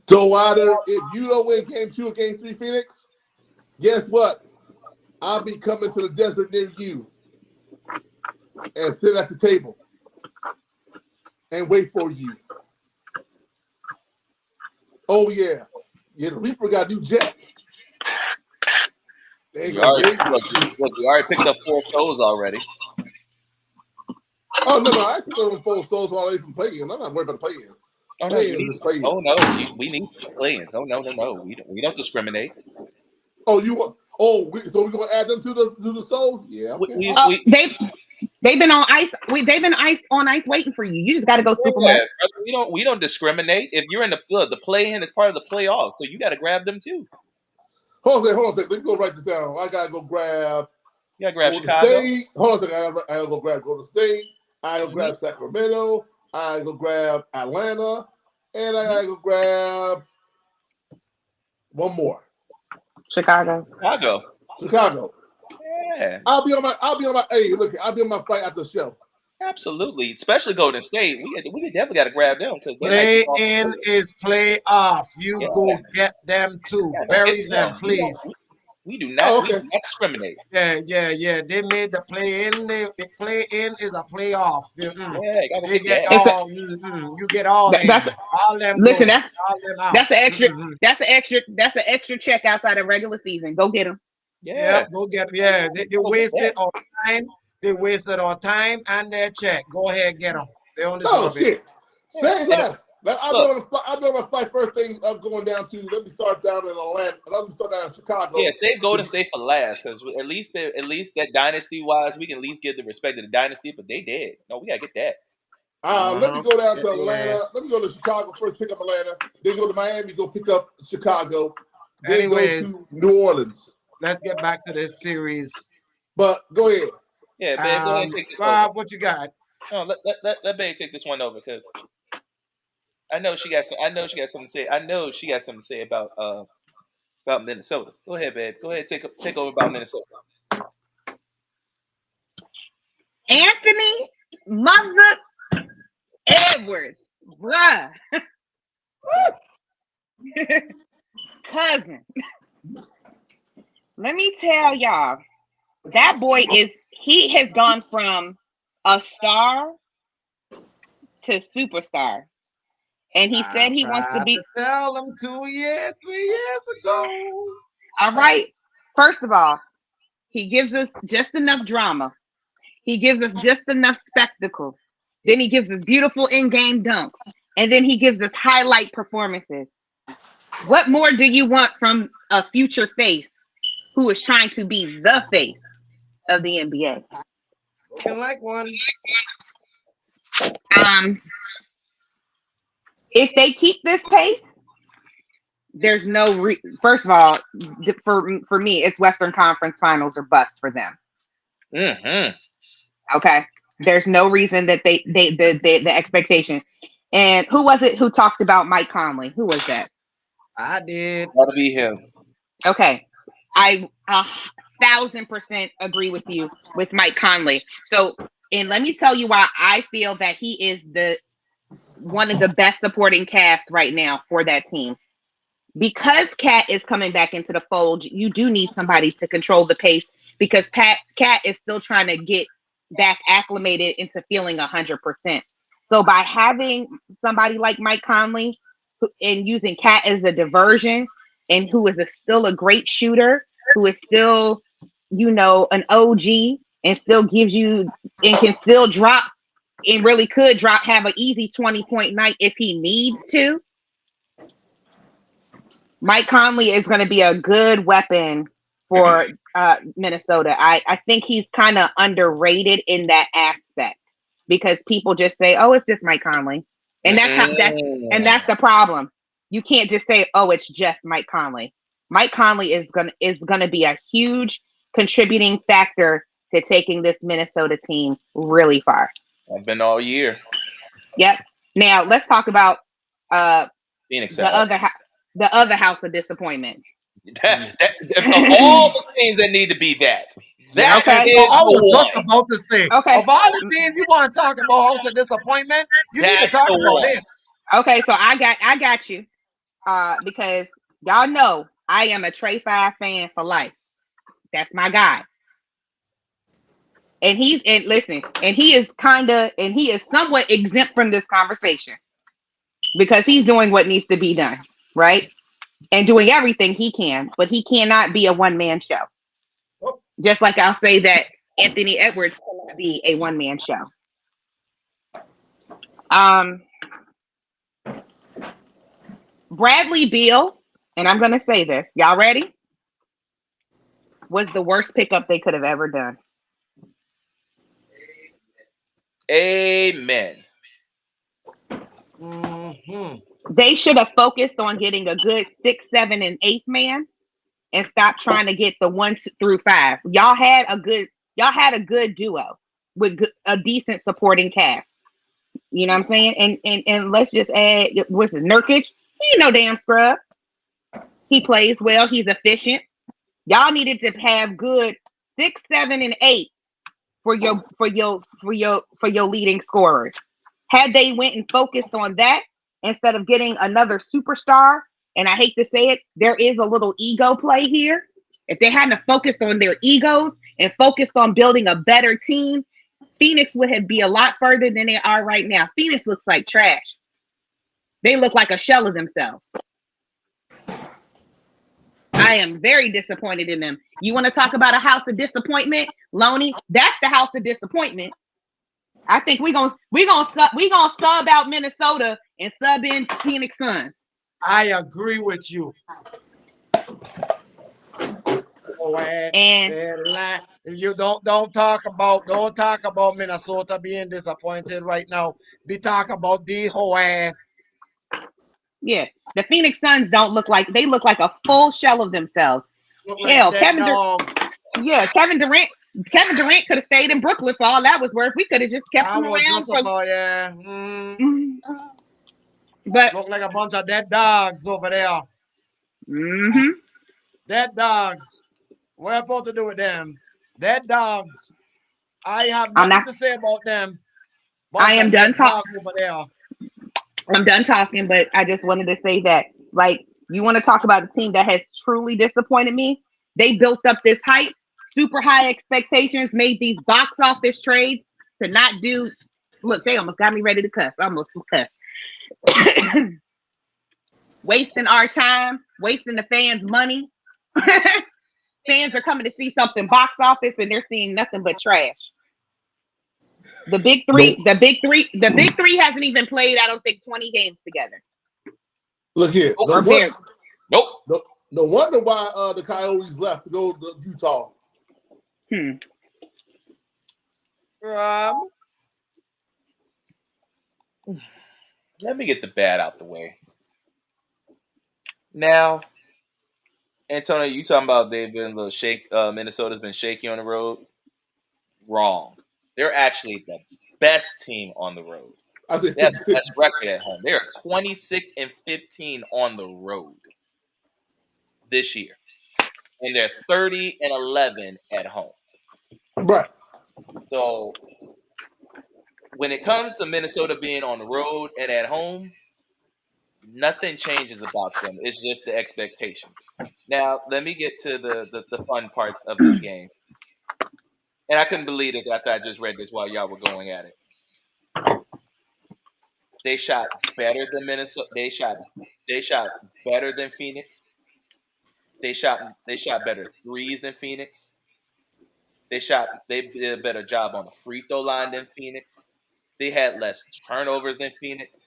So either if you don't win game 2 or game 3 Phoenix, guess what? I'll be coming to the desert near you and sit at the table and wait for you. Oh yeah. Yeah, the Reaper got a new jet. You already picked up 4 shows already. Oh no, I picked up 4 shows while they from playing. I'm not worried about the playing. Oh no, we need play-ins. Oh no, we don't discriminate. Oh, you want? Oh, so we're gonna add them to the souls? Yeah. Okay. They've been on ice. They've been on ice waiting for you. You just got to go scoop them up. We don't discriminate. If you're in the play-in, it's part of the playoffs, so you got to grab them too. Hold on a second. Let me go write this down. I gotta go grab. You gotta grab Chicago. State. Hold on a second. I gotta go grab Golden State. I gotta grab Sacramento. I gotta go grab Atlanta, and I gotta go grab one more. Chicago. Yeah. I'll be on my. Hey, look, I'll be on my flight after the show. Absolutely, especially Golden State. We definitely got to grab them because play-in is playoffs. You go get them too. Bury them, please. We do not. We do not discriminate. Yeah. They made the play-in. The play-in is a playoff. They get all. You get all them. All them. Listen, go, that's the extra. That's the extra check outside of regular season. Go get them. Yeah, go get them. Yeah, they wasted our time. They wasted our time and their check. Go ahead, get them. They don't deserve it. Say less. I'll be on my flight first thing going down to. Let me start down in Atlanta. Let me start down in Chicago. Yeah, save Golden State for last because at least that dynasty wise, we can at least give the respect to the dynasty. But they did. No, we gotta get that. Let me go down to Atlanta. Let me go to Chicago first. Pick up Atlanta. Then go to Miami. Go pick up Chicago. Then go to New Orleans. Let's get back to this series. But go ahead. Yeah, babe, go ahead and take this Bob, over. what you got? No, let Babe take this one over because I know she got something to say. I know she got something to say about Minnesota. Go ahead, Babe. Go ahead, take over about Minnesota. Anthony Mother Edwards, bruh. Cousin. Let me tell y'all, that boy he has gone from a star to superstar. And he said he wants to be. Tell him 3 years ago. All right. First of all, he gives us just enough drama. He gives us just enough spectacle. Then he gives us beautiful in-game dunks. And then he gives us highlight performances. What more do you want from a future face who is trying to be the face of the NBA? Looking like one. If they keep this pace, there's no first of all, for me, it's Western Conference Finals or bust for them. Mm-hmm. Okay, there's no reason that the expectation. And who was it who talked about Mike Conley? Who was that? I did. That'll be him. Okay, I 1,000% agree with you with Mike Conley. So, and let me tell you why I feel that he is one of the best supporting casts right now for that team. Because Cat is coming back into the fold, you do need somebody to control the pace because Cat is still trying to get back acclimated into feeling 100%. So by having somebody like Mike Conley and using Cat as a diversion and who is still a great shooter, who is still, an OG and still gives you and can still drop and really could have an easy 20-point night if he needs to. Mike Conley is going to be a good weapon for Minnesota. I think he's kind of underrated in that aspect because people just say, "Oh, it's just Mike Conley," and that's the problem. You can't just say, "Oh, it's just Mike Conley." Mike Conley is gonna be a huge contributing factor to taking this Minnesota team really far. I've been all year. Yep. Now let's talk about Phoenix. The other half. The other house of disappointment. Of all the things that need to be that Okay. is So I was the just one. about to say, Okay. of all the things you want to talk about, house of disappointment, you need to That's talk the about one. this. Okay. So I got you. Because y'all know I am a Trey 5 fan for life. That's my guy. And he is somewhat exempt from this conversation because he's doing what needs to be done, right? And doing everything he can, but he cannot be a one-man show. Oh, Just like I'll say that Anthony Edwards cannot be a one-man show. Um, Bradley Beal, and I'm going to say this. Y'all ready? Was the worst pickup they could have ever done. Amen. mm-hmm. They should have focused on getting a good 6, 7, and 8 man and stop trying to get the 1 through 5. Y'all had a good duo with a decent supporting cast. You know what I'm saying? And let's just add, what's it, Nurkic? He ain't no damn scrub. He plays well. He's efficient. Y'all needed to have good 6, 7, and 8 for your leading scorers. Had they went and focused on that instead of getting another superstar, and I hate to say it, there is a little ego play here. If they hadn't focused on their egos and focused on building a better team, Phoenix would have be a lot further than they are right now. Phoenix looks like trash. They look like a shell of themselves. I am very disappointed in them. You want to talk about a house of disappointment, Loney? That's the house of disappointment. I think we gonna sub out Minnesota and sub in Phoenix Suns. I agree with you. Oh, And you don't talk about Minnesota being disappointed right now. Be talk about the whole ass. yeah, the Phoenix Suns don't look like they look like a full shell of themselves. Look like a Hell, dead dog. Kevin Durant. Kevin Durant could have stayed in Brooklyn for all that was worth. We could have just kept I him was around just for. about But look like a bunch of dead dogs over there. mm-hmm. Dead dogs. What am I supposed to do with them? Dead dogs. I have I'm nothing not. to say about them. I Bunch am of done dead talking. dogs over there. I'm done talking, but I just wanted to say that, like, you want to talk about a team that has truly disappointed me. They built up this hype, super high expectations, made these box office trades to not do. Look, they almost got me ready to cuss. I almost cuss. Wasting our time, wasting the fans' money. Fans are coming to see something box office and they're seeing nothing but trash. The big No, three, the big three hasn't even played, I don't think, 20 games together. look here. No Or wonder, barely. Nope. no wonder why the Coyotes left to go to Utah. Hmm. Let me get the bad out the way. Now, Antonio, you talking about they've been a little shake. Minnesota's been shaky on the road. Wrong. They're actually the best team on the road. I said They have the 50-50. best record at home. They are 26-15 on the road this year, and they're 30-11 at home. Right. So when it comes to Minnesota being on the road and at home, nothing changes about them. It's just the expectations. Now, let me get to the fun parts of this game. And I couldn't believe this after I just read this while y'all were going at it. They shot better than Minnesota. They shot better than Phoenix. They shot better threes than Phoenix. They did a better job on the free throw line than Phoenix. They had less turnovers than Phoenix.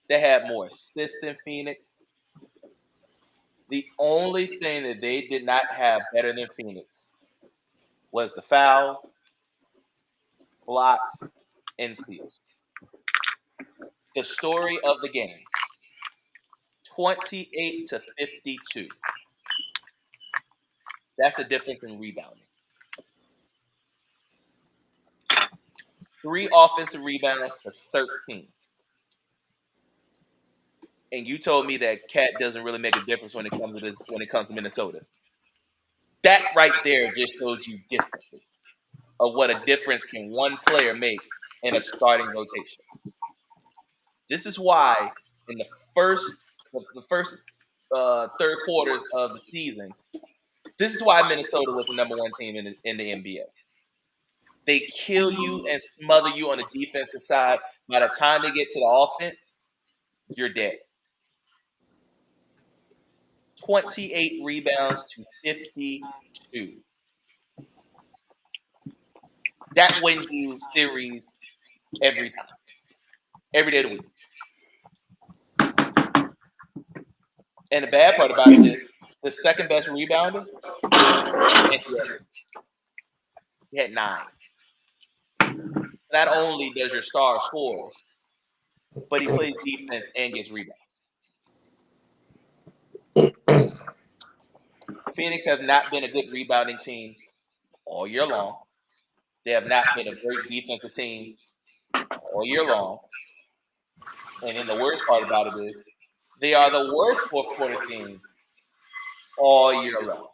They had more assists than Phoenix. The only thing that they did not have better than Phoenix was the fouls, blocks, and steals. The story of the game, 28-52. That's the difference in rebounding. 3 offensive rebounds to 13. and you told me that Cat doesn't really make a difference when it comes to this. When it comes to Minnesota, that right there just shows you differently of what a difference can one player make in a starting rotation. This is why in the first third quarters of the season, this is why Minnesota was the number one team in the NBA. They kill you and smother you on the defensive side. By the time they get to the offense, you're dead. 28 rebounds to 52. That wins you series every time, every day of the week. And the bad part about it is the second best rebounder, Anthony Edwards. He had 9. Not only does your star scores, but he plays defense and gets rebounds. Phoenix have not been a good rebounding team all year long. They have not been a great defensive team all year long. And then the worst part about it is they are the worst fourth quarter team all year long.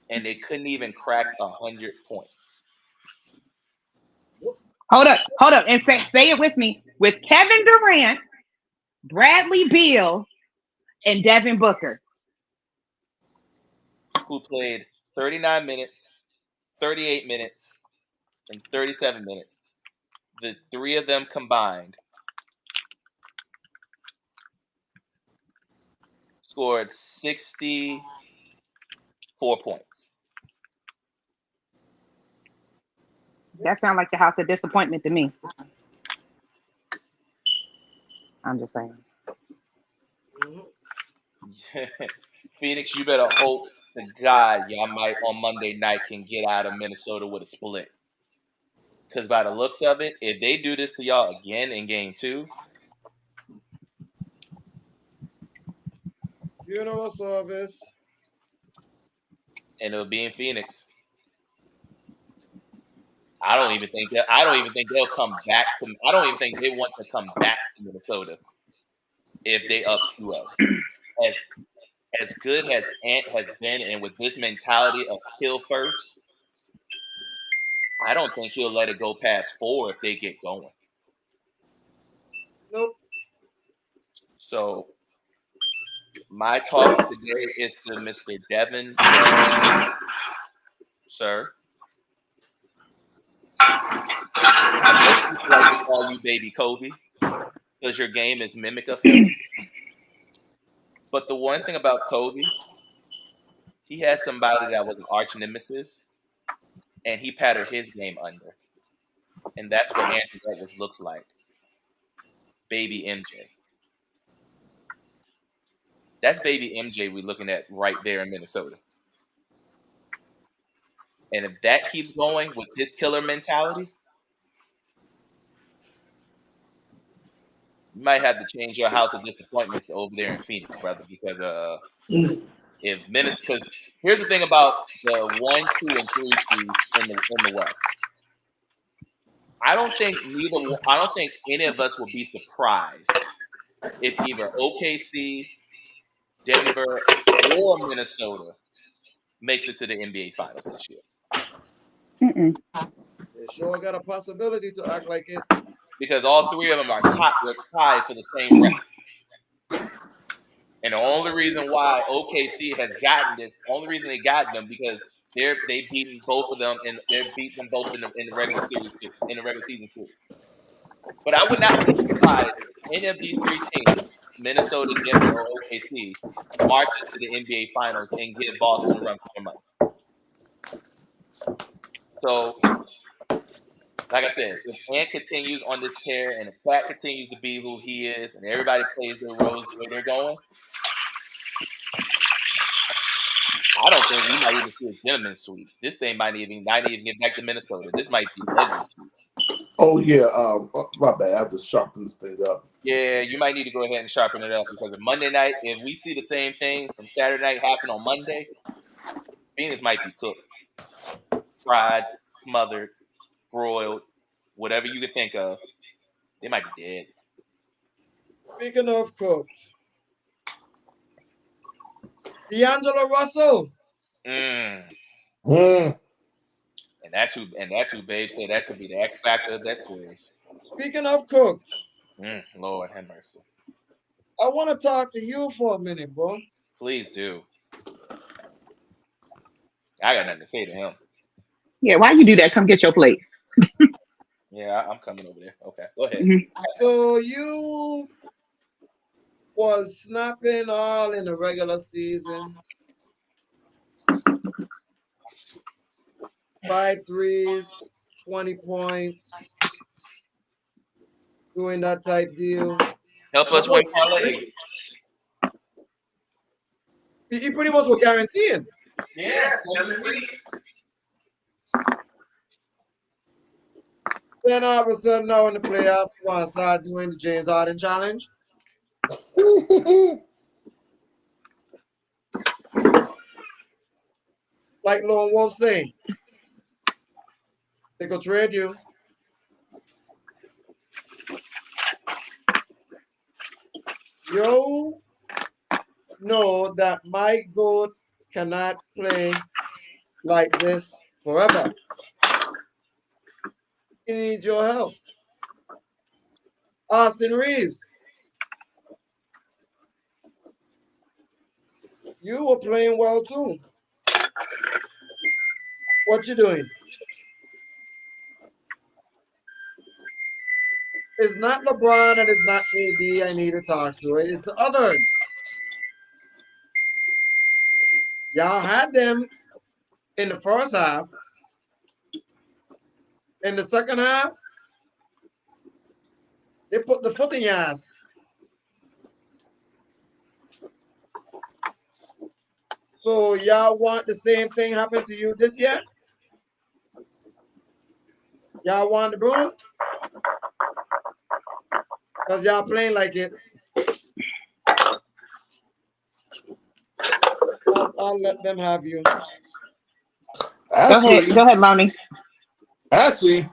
And they couldn't even crack 100 points. Hold up, and say it with me. With Kevin Durant, Bradley Beal, and Devin Booker. Who played 39 minutes, 38 minutes, and 37 minutes. The three of them combined scored 64 points. That sounds like the house of disappointment to me. I'm just saying. Phoenix, you better hope to God y'all might on Monday night can get out of Minnesota with a split. Because by the looks of it, if they do this to y'all again in game 2, funeral service, and it'll be in Phoenix, I don't even think they'll come back to. I don't even think they want to come back to Minnesota if they up 2-0. As good as Ant has been, and with this mentality of kill first, I don't think he'll let it go past 4 if they get going. nope. So my talk today is to Mr. Devin, sir. I know people like to call you Baby Kobe because your game is mimic of him. But the one thing about Kobe, he had somebody that was an arch nemesis, and he pattered his game under. And that's what Anthony Edwards looks like. Baby MJ. That's baby MJ we're looking at right there in Minnesota. And if that keeps going with his killer mentality, you might have to change your house of disappointments over there in Phoenix, brother. Because because here's the thing about the 1, 2, and 3 seeds in the West. I don't think any of us will be surprised if either OKC, Denver, or Minnesota makes it to the NBA Finals this year. They sure got a possibility to act like it. Because all 3 of them are tied for the same record. And the only reason why OKC has gotten this, only reason they got them because they've beaten both of them and they've beaten them both in the regular season series. But I would not be surprised if any of these 3 teams, Minnesota, Denver, or OKC, marches to the NBA Finals and give Boston a run for their money. So, like I said, if Ant continues on this tear and the Cat continues to be who he is and everybody plays their roles the way they're going, I don't think we might even see a gentleman's sweep. This thing might even get back to Minnesota. This might be ugly sweep. Oh yeah, my bad. I have to sharpen this thing up. Yeah, you might need to go ahead and sharpen it up because of Monday night, if we see the same thing from Saturday night happen on Monday, Phoenix might be cooked, fried, smothered, broiled, whatever you could think of. They might be dead. Speaking of cooked, D'Angelo Russell. Mm. Mm. And that's who Babe said that could be the X factor of that series. Speaking of cooked, Lord have mercy. I want to talk to you for a minute, bro. Please do. I got nothing to say to him. Yeah, why you do that? Come get your plate. Yeah, I'm coming over there. Okay, go ahead. Mhm. So you was snapping all in the regular season. 5 threes, 20 points, doing that type deal. Help That us win was parlays. he pretty much was guaranteeing. Yeah, Kevin Reed. Then all of a sudden now in the playoffs, you want to start doing the James Harden challenge. Like Lone Wolf saying, they could trade you. You know that my goat cannot play like this forever. He needs your help. Austin Reeves, you were playing well too. What you doing? It's not LeBron and it's not AD I need to talk to. It's the others. Y'all had them in the first half. In the second half, they put the foot in your ass. So y'all want the same thing happen to you this year? Y'all want the broom? Because y'all playing like it. I'll let them have you. Actually, Go ahead, Lonnie. actually,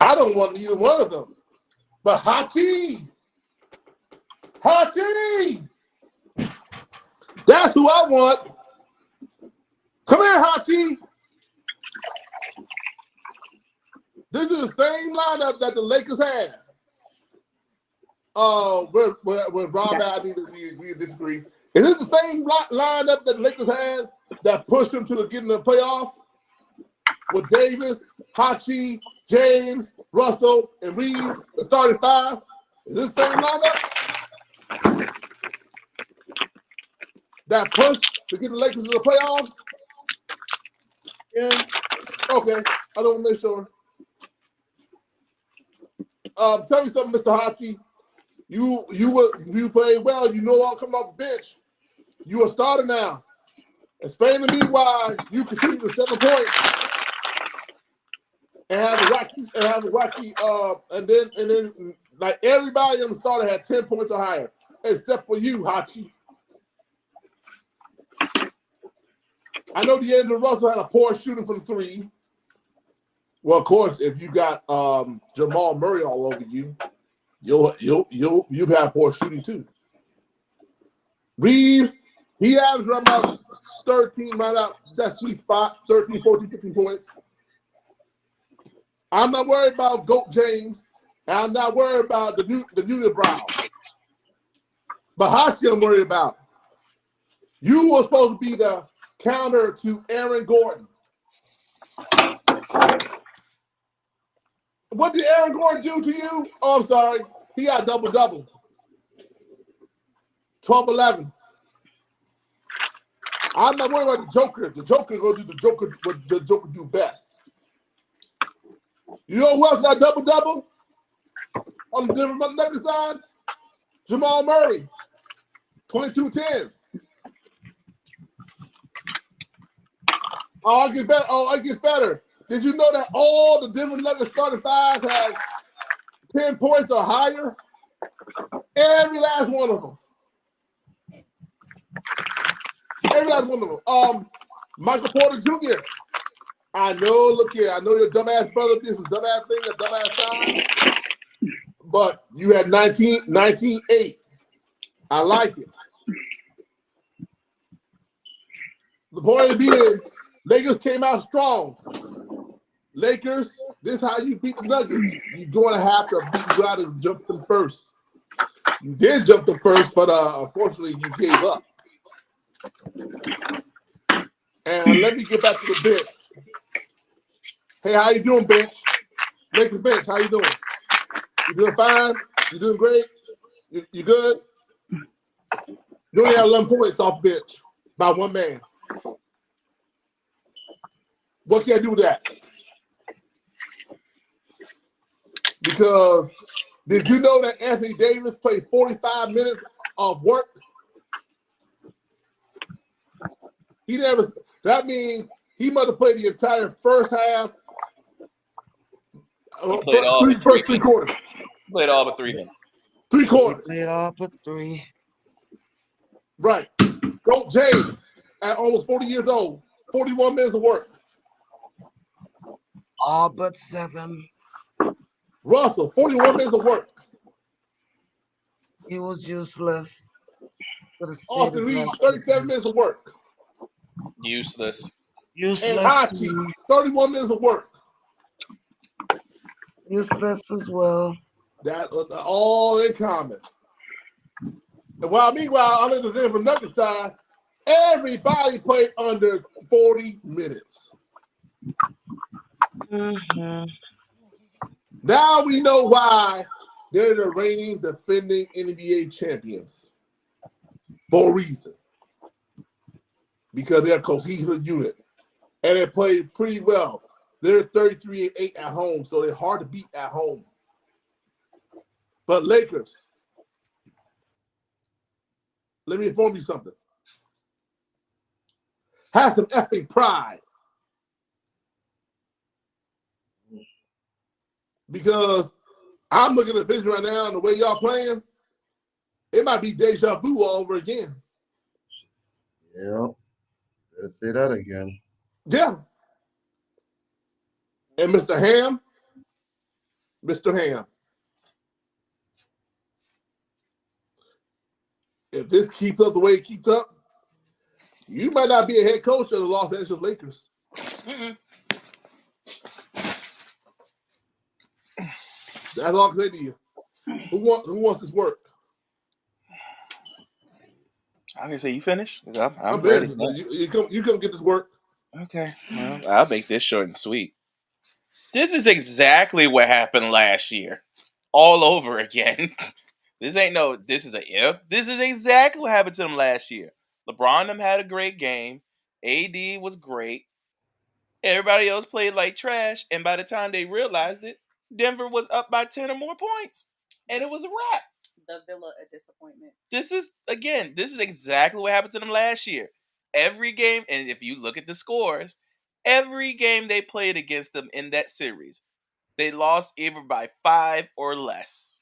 I don't want either one of them. But Hakeem, that's who I want. Come here, Hakeem. This is the same lineup that the Lakers had. With Rob I need to we disagree. Is this the same lineup that the Lakers had that pushed them to get in the playoffs? With Davis, Hachi, James, Russell, and Reeves, the starting five? Is this the same lineup that pushed to get the Lakers to the playoffs? Yeah. Okay, I don't want to make sure. Tell me something, Mr. Hachi. You played well. You know I'm coming off the bench. You a starter now. Explain to me why you contributed 7 points and have a wacky and then like everybody on the starter had 10 points or higher, except for you, Hachi. I know D'Angelo Russell had a poor shooting from 3. Well, of course, if you got Jamal Murray all over you, you'll have poor shooting too. Reeves, he averaged around about 13, right out that sweet spot, 13, 14, 15 points. I'm not worried about Goat James, and I'm not worried about the unibrow. But Hashi I'm worried about. You were supposed to be the counter to Aaron Gordon. What did Aaron Gordon do to you? Oh, I'm sorry. He got double-double. 12-11. I'm not worried about the Joker. The Joker going to do what the Joker do best. You know who else got double-double? On the Denver Nuggets side? Jamal Murray. 22-10. Oh, it gets better. Did you know that all the Denver Nuggets starting fives had 10 points or higher? Every last one of them. Every last one of them. Michael Porter Jr. I know, look here, I know your dumbass brother did some dumbass thing, a dumbass time. but you had 19-8. I like it. The point being, Lakers came out strong. Lakers, this is how you beat the Nuggets. You're going to have to beat you out and jump them first. You did jump them first, but unfortunately you gave up. And let me get back to the bench. Hey, how you doing, bench? Lakers bench, how you doing? You doing fine? You doing great? You good? You only have 11 points off the bench by one man. What can I do with that? Because did you know that Anthony Davis played 45 minutes of work? He never. That means he must have played the entire first half. He played all but First three quarters. Played all but 3 minutes. 3 quarters. Played all but 3. Right. Coach James, at almost 40 years old, 41 minutes of work. All but 7. Russell, 41 minutes of work. He was useless. Austin Reeves, 37 minutes of work. Useless. And Hachi, 31 minutes of work. Useless as well. That all in common. And meanwhile, on the Denver Nuggets side, everybody played under 40 minutes. Mm-hmm. Now we know why they're the reigning, defending NBA champions. For a reason. Because they're a cohesive unit. And they played pretty well. They're 33-8 at home, so they're hard to beat at home. But Lakers, let me inform you something. Have some effing pride. Because I'm looking at the vision right now and the way y'all playing, it might be deja vu all over again. Yep. Let's say that again. Yeah. And Mr. Ham, if this keeps up the way it keeps up, you might not be a head coach of the Los Angeles Lakers. Mm-mm. That's all I can say to you. Who wants this work? I'm gonna say you finished. I'm ready. ready. You come get this work. Okay. Well, I'll make this short and sweet. This is exactly what happened last year. All over again. This is a if. This is exactly what happened to them last year. LeBron them had a great game. AD was great. Everybody else played like trash. And by the time they realized it, Denver was up by 10 or more points. And it was a wrap. The Villa a disappointment. This is exactly what happened to them last year. Every game, and if you look at the scores, every game they played against them in that series, they lost either by 5 or less.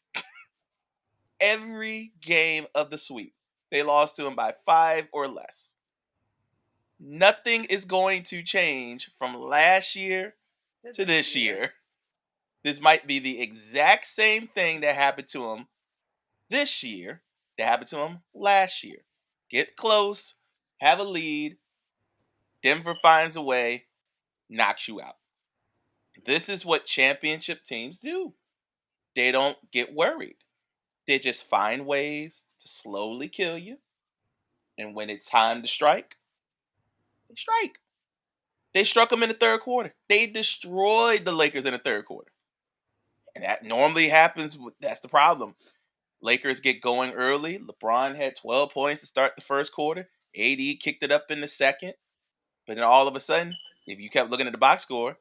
Every game of the sweep, they lost to them by 5 or less. Nothing is going to change from last year to this year. This might be the exact same thing that happened to them this year that happened to them last year. Get close, have a lead, Denver finds a way, knocks you out. This is what championship teams do. They don't get worried. They just find ways to slowly kill you. And when it's time to strike, they strike. They struck them in the third quarter. They destroyed the Lakers in the third quarter. And that normally happens. That's the problem. Lakers get going early. LeBron had 12 points to start the first quarter. AD kicked it up in the second. But then all of a sudden, if you kept looking at the box score,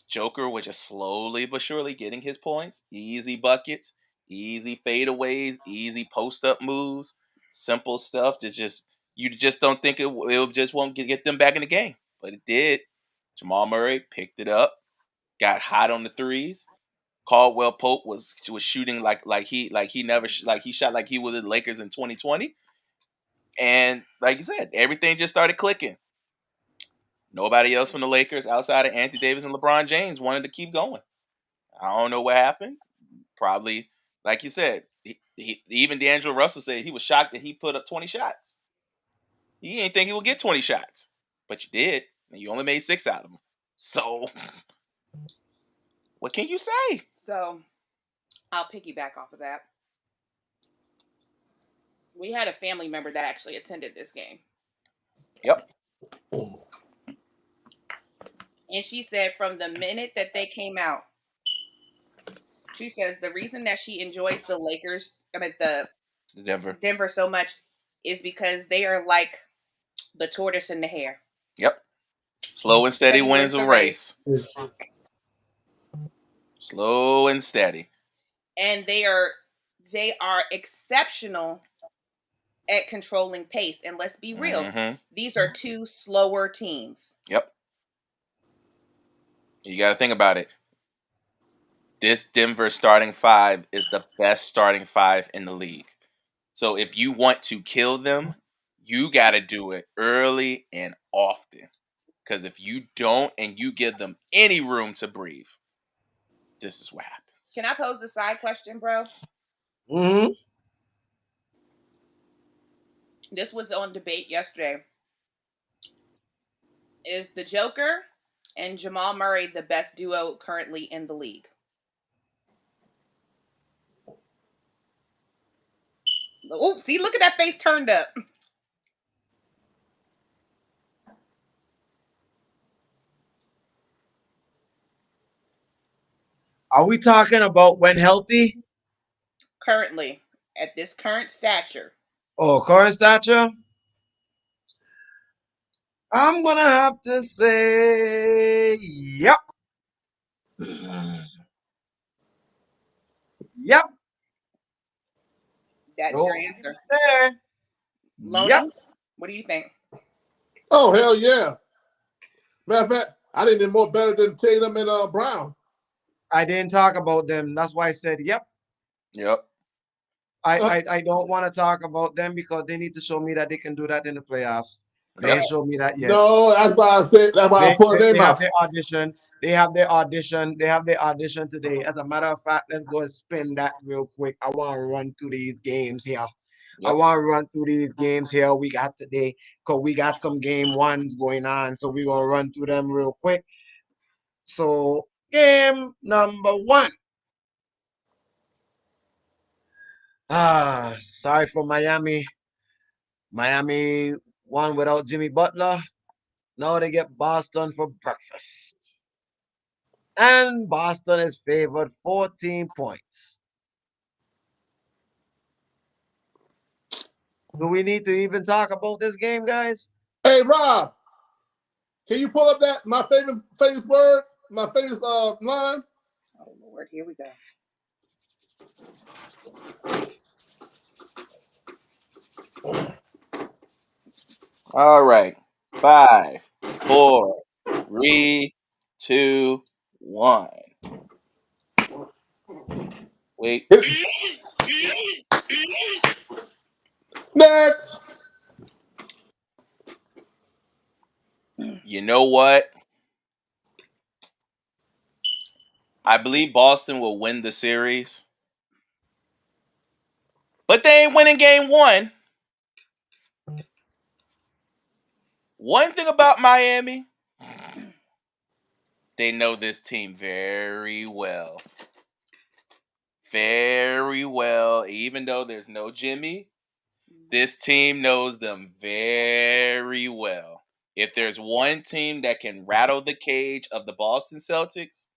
Joker was just slowly but surely getting his points. Easy buckets, easy fadeaways, easy post-up moves, simple stuff that you just don't think it just won't get them back in the game. But it did. Jamal Murray picked it up, got hot on the threes. Caldwell Pope was shooting like he shot like he was in the Lakers in 2020. And like you said, everything just started clicking. Nobody else from the Lakers outside of Anthony Davis and LeBron James wanted to keep going. I don't know what happened. probably, like you said, even D'Angelo Russell said he was shocked that he put up 20 shots. He didn't think he would get 20 shots, but you did, and you only made 6 out of them. So, what can you say? So, I'll piggyback off of that. We had a family member that actually attended this game. Yep. And she said from the minute that they came out, she says the reason that she enjoys the Lakers, the Denver so much is because they are like the tortoise and the hare. Yep. Slow and steady wins the race. Slow and steady. And they are exceptional at controlling pace. And let's be real, these are two slower teams. Yep. You got to think about it. This Denver starting 5 is the best starting 5 in the league. So if you want to kill them, you got to do it early and often. Because if you don't and you give them any room to breathe, this is what happens. Can I pose a side question, bro? Mm-hmm. This was on debate yesterday. Is the Joker and Jamal Murray the best duo currently in the league? Oh, see, look at that face turned up. Are we talking about when healthy? Currently, at this current stature. Oh, current stature? I'm gonna have to say, yep. Yep. That's your answer. There. Loney, yep. What do you think? Oh, hell yeah. Matter of fact, I think they're more better than Tatum and Brown. I didn't talk about them. That's why I said, yep. Yep. I don't want to talk about them because they need to show me that they can do that in the playoffs. They ain't showed me that yet. No, that's why I said, that's why I put their name out. Their audition. They have their audition. They have their audition today. As a matter of fact, let's go and spin that real quick. I want to run through these games here. I want to run through these games here we got today because we got some game ones going on. So we're going to run through them real quick. So game number 1. Sorry for Miami. Miami won without Jimmy Butler. Now they get Boston for breakfast. And Boston is favored 14 points. Do we need to even talk about this game, guys? Hey, Rob, can you pull up that my favorite word, my favorite line? Oh Lord, here we go. All right. 5, 4, 3, 2, 1. Wait. Next. You know what? I believe Boston will win the series. But they ain't winning game 1. One thing about Miami, they know this team very well. Very well. Even though there's no Jimmy, this team knows them very well. If there's one team that can rattle the cage of the Boston Celtics,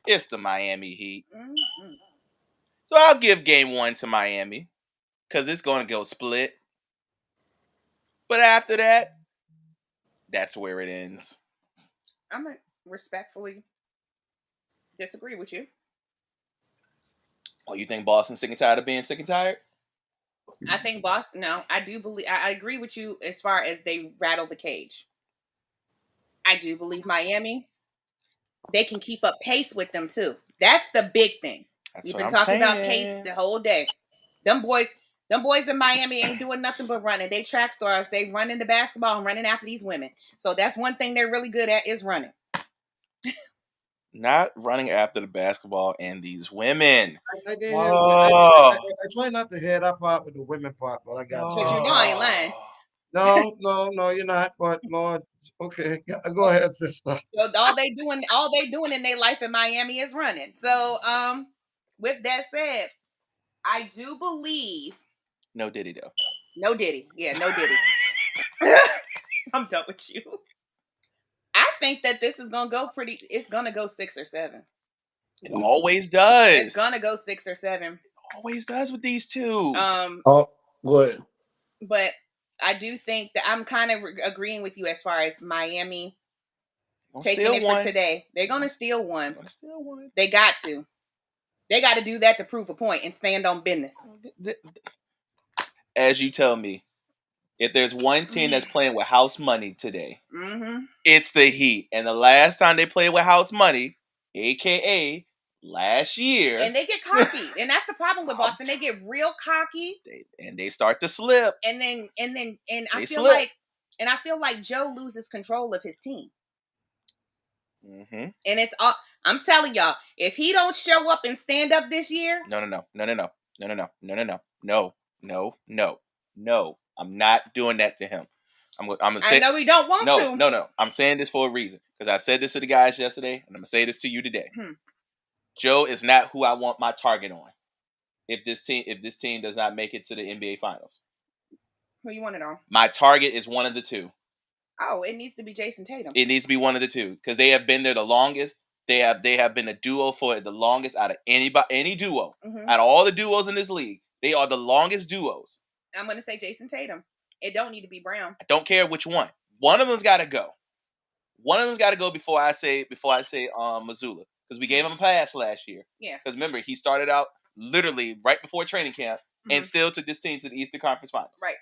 it's the Miami Heat. Mm-hmm. So I'll give game 1 to Miami because it's going to go split. But after that, that's where it ends. I'm going to respectfully disagree with you. Oh, you think Boston's sick and tired of being sick and tired? I think Boston, no, I do believe, I agree with you as far as they rattle the cage. I do believe Miami, they can keep up pace with them too. That's the big thing. We've been talking about pace the whole day. Them boys in Miami ain't doing nothing but running. They track stars. They running the basketball and running after these women. So that's one thing they're really good at is running. Not running after the basketball and these women. I didn't hear. I try not to hear that part with the women part, but I got you. But you know I ain't lying. No, you're not. But Lord, okay, go ahead, sister. So all they doing in their life in Miami is running. So with that said, I do believe No Diddy though. no Diddy. Yeah, no Diddy. I'm done with you. I think that this is gonna go pretty. It's gonna go 6 or 7. It always does. It's gonna go 6 or 7. Always does with these two. Oh, go ahead. But I do think that I'm kind of agreeing with you as far as Miami taking it for today. They're gonna steal one. They got to. They got to do that to prove a point and stand on business. As you tell me, if there's one team that's playing with house money today, it's the Heat. And the last time they played with house money, aka last year, and they get cocky, and that's the problem with Boston. They get real cocky, and they start to slip. And I feel like Joe loses control of his team. And it's all. I'm telling y'all, if he don't show up and stand up this year, no. I'm not doing that to him. I know we don't want to. No. I'm saying this for a reason because I said this to the guys yesterday, and I'm gonna say this to you today. Joe is not who I want my target on. If this team does not make it to the NBA Finals, who you want it on? My target is one of the two. Oh, it needs to be Jason Tatum. It needs to be one of the two because they have been there the longest. They have been a duo for the longest out of any duo. Out of all the duos in this league, they are the longest duos. I'm going to say Jason Tatum. It don't need to be Brown. I don't care which one. One of them's got to go. One of them's got to go before I say Mazzulla because we gave him a pass last year. Yeah. Because remember, he started out literally right before training camp and still took this team to the Eastern Conference Finals. Right.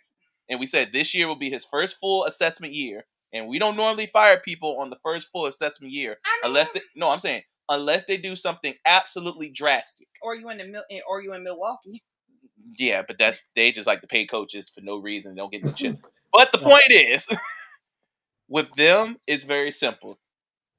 And we said this year will be his first full assessment year. And we don't normally fire people on the first full assessment year unless they do something absolutely drastic. Or you in Milwaukee. Yeah, but they just like to pay coaches for no reason. They don't get no shit. But the point is, with them, it's very simple.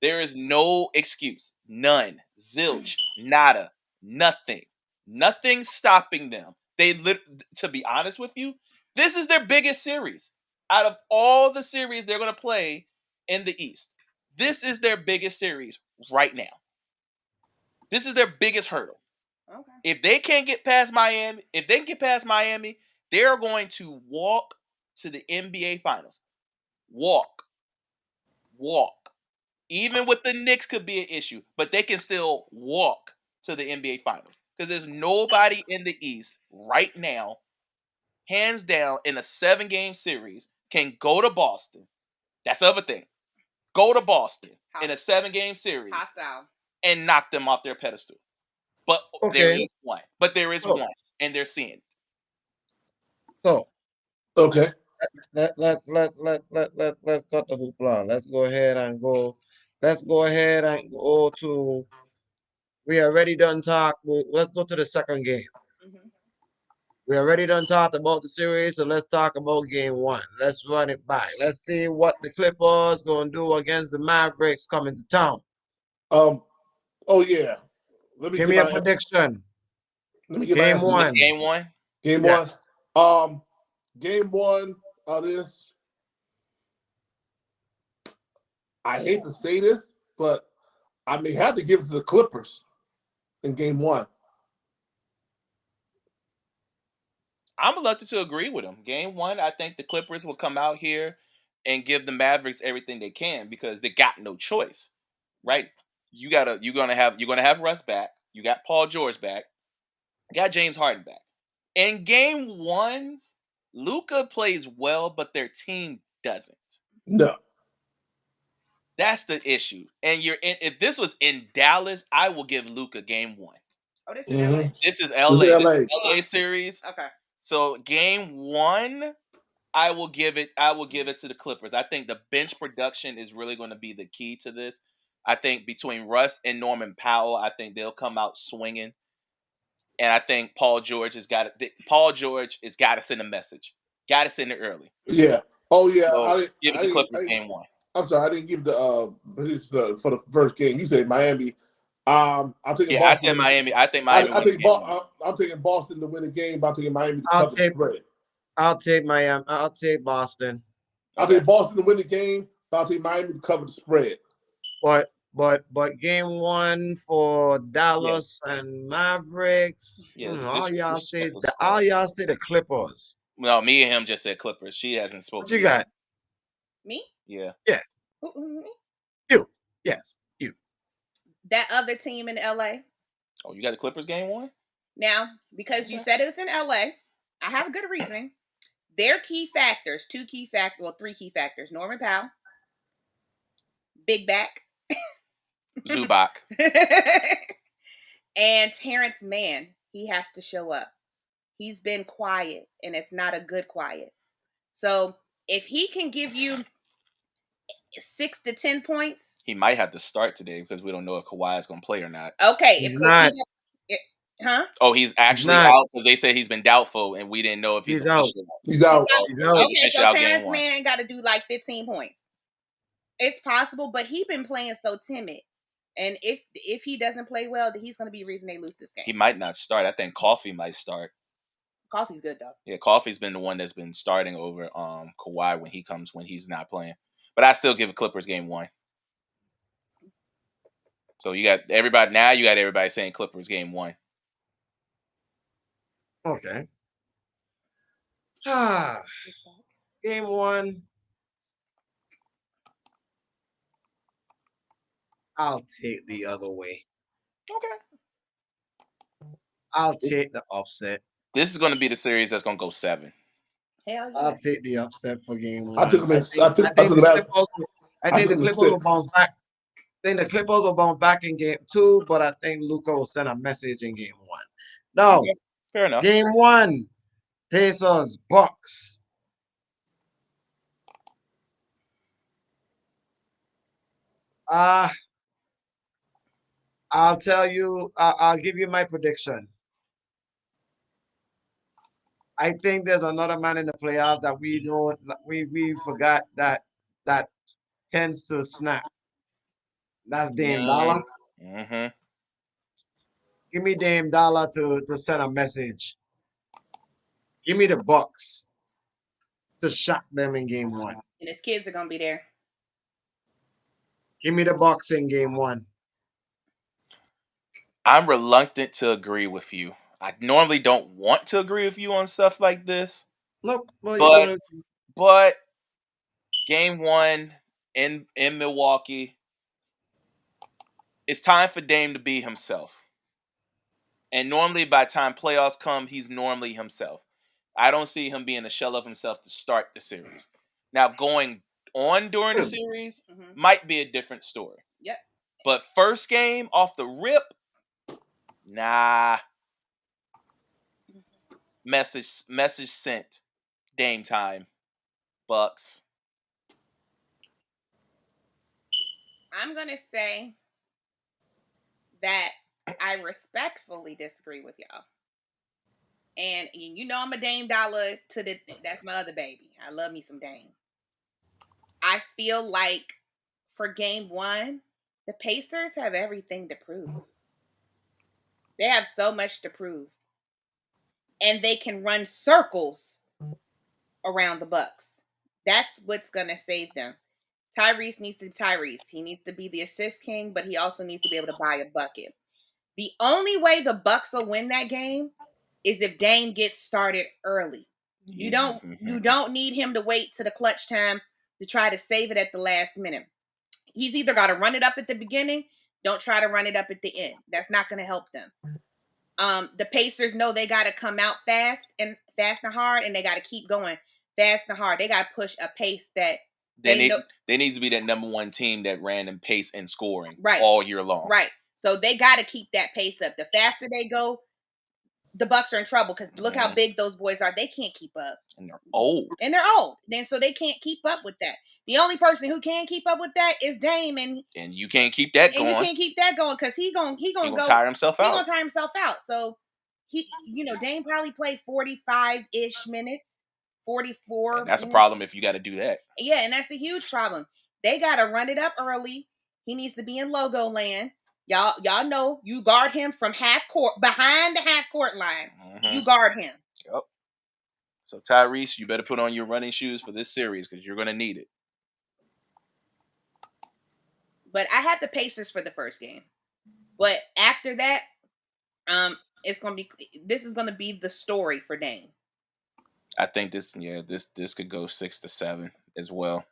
There is no excuse. None. Zilch. Nada. Nothing. Nothing stopping them. To be honest with you, this is their biggest series. Out of all the series they're going to play in the East, this is their biggest series right now. This is their biggest hurdle. Okay. If they can't get past Miami, they're going to walk to the NBA Finals. Walk. Even with the Knicks could be an issue, but they can still walk to the NBA Finals because there's nobody in the East right now, hands down, in a 7-game series can go to Boston. That's the other thing. Go to Boston in a 7-game series and knock them off their pedestal. But there is one. One, and they're seeing it. So, okay. Let's cut the hoopla. Let's go ahead and go to. We already done talk. Let's go to the second game. We already done talked about the series, so let's talk about game 1. Let's run it back. Let's see what the Clippers gonna do against the Mavericks coming to town. Oh yeah. Give me a prediction. Let me get game my one. Game one. Game yes. one. Game 1 of this. I hate to say this, but I may have to give it to the Clippers in game 1. I'm reluctant to agree with him. Game 1, I think the Clippers will come out here and give the Mavericks everything they can because they got no choice, right? You're gonna have Russ back. You got Paul George back. You got James Harden back. In game 1s, Luka plays well, but their team doesn't. No. That's the issue. And if this was in Dallas, I will give Luka game 1. Oh, this is LA. This is LA. This is LA. This is LA series. Okay. So game 1, I will give it to the Clippers. I think the bench production is really going to be the key to this. I think between Russ and Norman Powell, I think they'll come out swinging. And I think Paul George has got to send a message. Got to send it early. Yeah. Oh yeah. So give it to Clippers game 1. I'm sorry, I didn't give the for the first game. You said Miami. I'm taking Yeah, I Boston. said Miami. I think Miami wins game one. I'm taking Boston to win the game, but I'm taking Miami to I'll cover the take spread. I'll take Miami. I'll take Boston. I'll take Boston to win the game, but I'll take Miami to cover the spread. But game one for Dallas and Mavericks. Yeah, All y'all say disrespectful. the Clippers. No, me and him just said Clippers. She hasn't What spoken you yet. got? Me? Yeah. Yeah. Me? You. Yes. You. That other team in LA. Oh, you got the Clippers game one? Now, because you said it was in LA, I have a good reasoning. Their key factors, three key factors. Norman Powell, Big Back, Zubac. and Terrence Mann. He has to show up. He's been quiet, and it's not a good quiet. So if he can give you 6 to 10 points, He might have to start today because we don't know if Kawhi is going to play or not. okay. He's not. Oh, he's actually out because they said he's been doubtful, and we didn't know if he's out. official. He's out. He's out. Okay, so Terrence Mann got to do like 15 points. It's possible, but he's been playing so timid. And if he doesn't play well, then he's going to be the reason they lose this game. He might not start. I think Coffee might start. Coffee's good though. Yeah, Coffee's been the one that's been starting over Kawhi when he's not playing. But I still give a Clippers game one. So you got everybody saying Clippers game one. Okay. Game one. I'll take the other way. Okay. I'll take the upset. This is going to be the series that's going to go 7. Hell yeah. I'll take the upset for game one. I think the Clippers will bounce back. I think the Clippers will bounce back in game 2, but I think Luka will send a message in game 1. No. Okay. Fair enough. Game 1. Pacers, Bucks. I'll tell you, I'll give you my prediction. I think there's another man in the playoffs that we forgot that tends to snap. That's Dame Dollar. Mm-hmm. Give me Dame Dollar to send a message. Give me the Bucks to shock them in game 1. And his kids are going to be there. Give me the Bucks in game 1. I'm reluctant to agree with you. I normally don't want to agree with you on stuff like this. Nope. But game 1 in Milwaukee, it's time for Dame to be himself. And normally by the time playoffs come, he's normally himself. I don't see him being a shell of himself to start the series. Now, going on during the series might be a different story. Yep. But first game off the rip, nah. Message sent. Dame time. Bucks. I'm going to say that I respectfully disagree with y'all. And you know I'm a Dame Dollar that's my other baby. I love me some Dame. I feel like for game 1, the Pacers have everything to prove. They have so much to prove. And they can run circles around the Bucks. That's what's going to save them. Tyrese needs to be Tyrese. He needs to be the assist king, but he also needs to be able to buy a bucket. The only way the Bucks will win that game is if Dame gets started early. You don't need him to wait to the clutch time to try to save it at the last minute. He's either got to run it up at the beginning. Don't try to run it up at the end. That's not going to help them. The Pacers know they got to come out fast and hard, and they got to keep going fast and hard. They got to push a pace that they need to be that number 1 team that ran in pace and scoring all year long. Right. So they got to keep that pace up. The faster they go, the Bucks are in trouble because look how big those boys are. They can't keep up. And they're old. Then so they can't keep up with that. The only person who can keep up with that is Dame, and you can't keep that going. And you can't keep that going because he gonna tire himself out. He gonna tire himself out. So Dame probably played 45-ish minutes, 44. And that's a problem if you got to do that. Yeah, and that's a huge problem. They got to run it up early. He needs to be in logo land. Y'all know you guard him from half court, behind the half court line. You guard him. Yep. So Tyrese, you better put on your running shoes for this series because you're gonna need it. But I had the Pacers for the first game. But after that, this is gonna be the story for Dame. I think this could go 6-7 as well.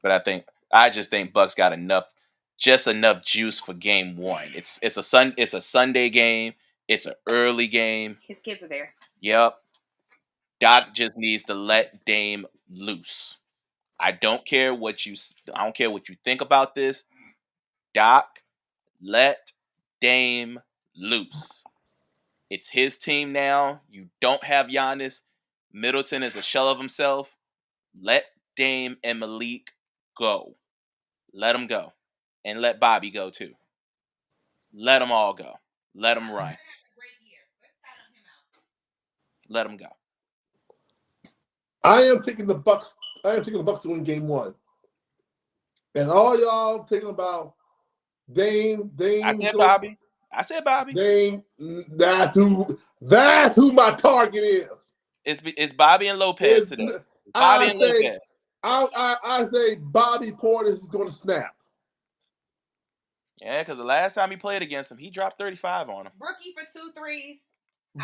But I just think Bucks got enough juice for game one. It's a Sunday game. It's an early game. His kids are there. Yep. Doc just needs to let Dame loose. I don't care what you think about this. Doc, let Dame loose. It's his team now. You don't have Giannis. Middleton is a shell of himself. Let Dame and Malik go. Let them go. And let Bobby go too. Let them all go. Let them run. Let them go. I am taking the Bucks to win game one. And all y'all talking about Dame. I said Bobby. Dame. That's who my target is. It's Bobby and Lopez today. Lopez. I say Bobby Portis is going to snap. Yeah, because the last time he played against him, he dropped 35 on him. Rookie for 2 threes.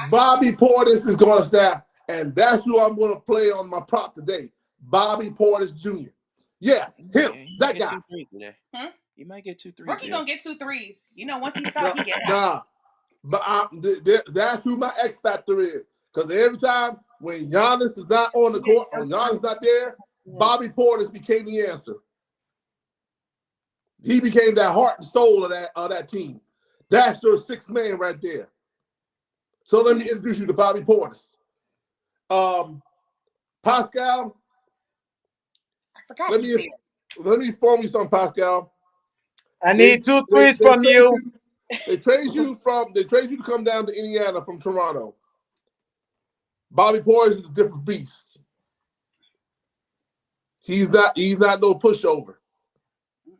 Bobby Portis is going to snap, and that's who I'm going to play on my prop today. Bobby Portis Jr. Yeah, him, that guy. 2 threes today. He might get 2 threes. Rookie gonna get 2 threes. You know, once he starts, he get out. But that's who my X factor is. Because every time when Giannis is not on the court or Giannis not there, Bobby Portis became the answer. He became that heart and soul of that team. That's your sixth man right there. So let me introduce you to Bobby Portis. Pascal. I forgot Let me inform you something, Pascal. I need 2 threes from you. They trade you to come down to Indiana from Toronto. Bobby Portis is a different beast. He's not no pushover.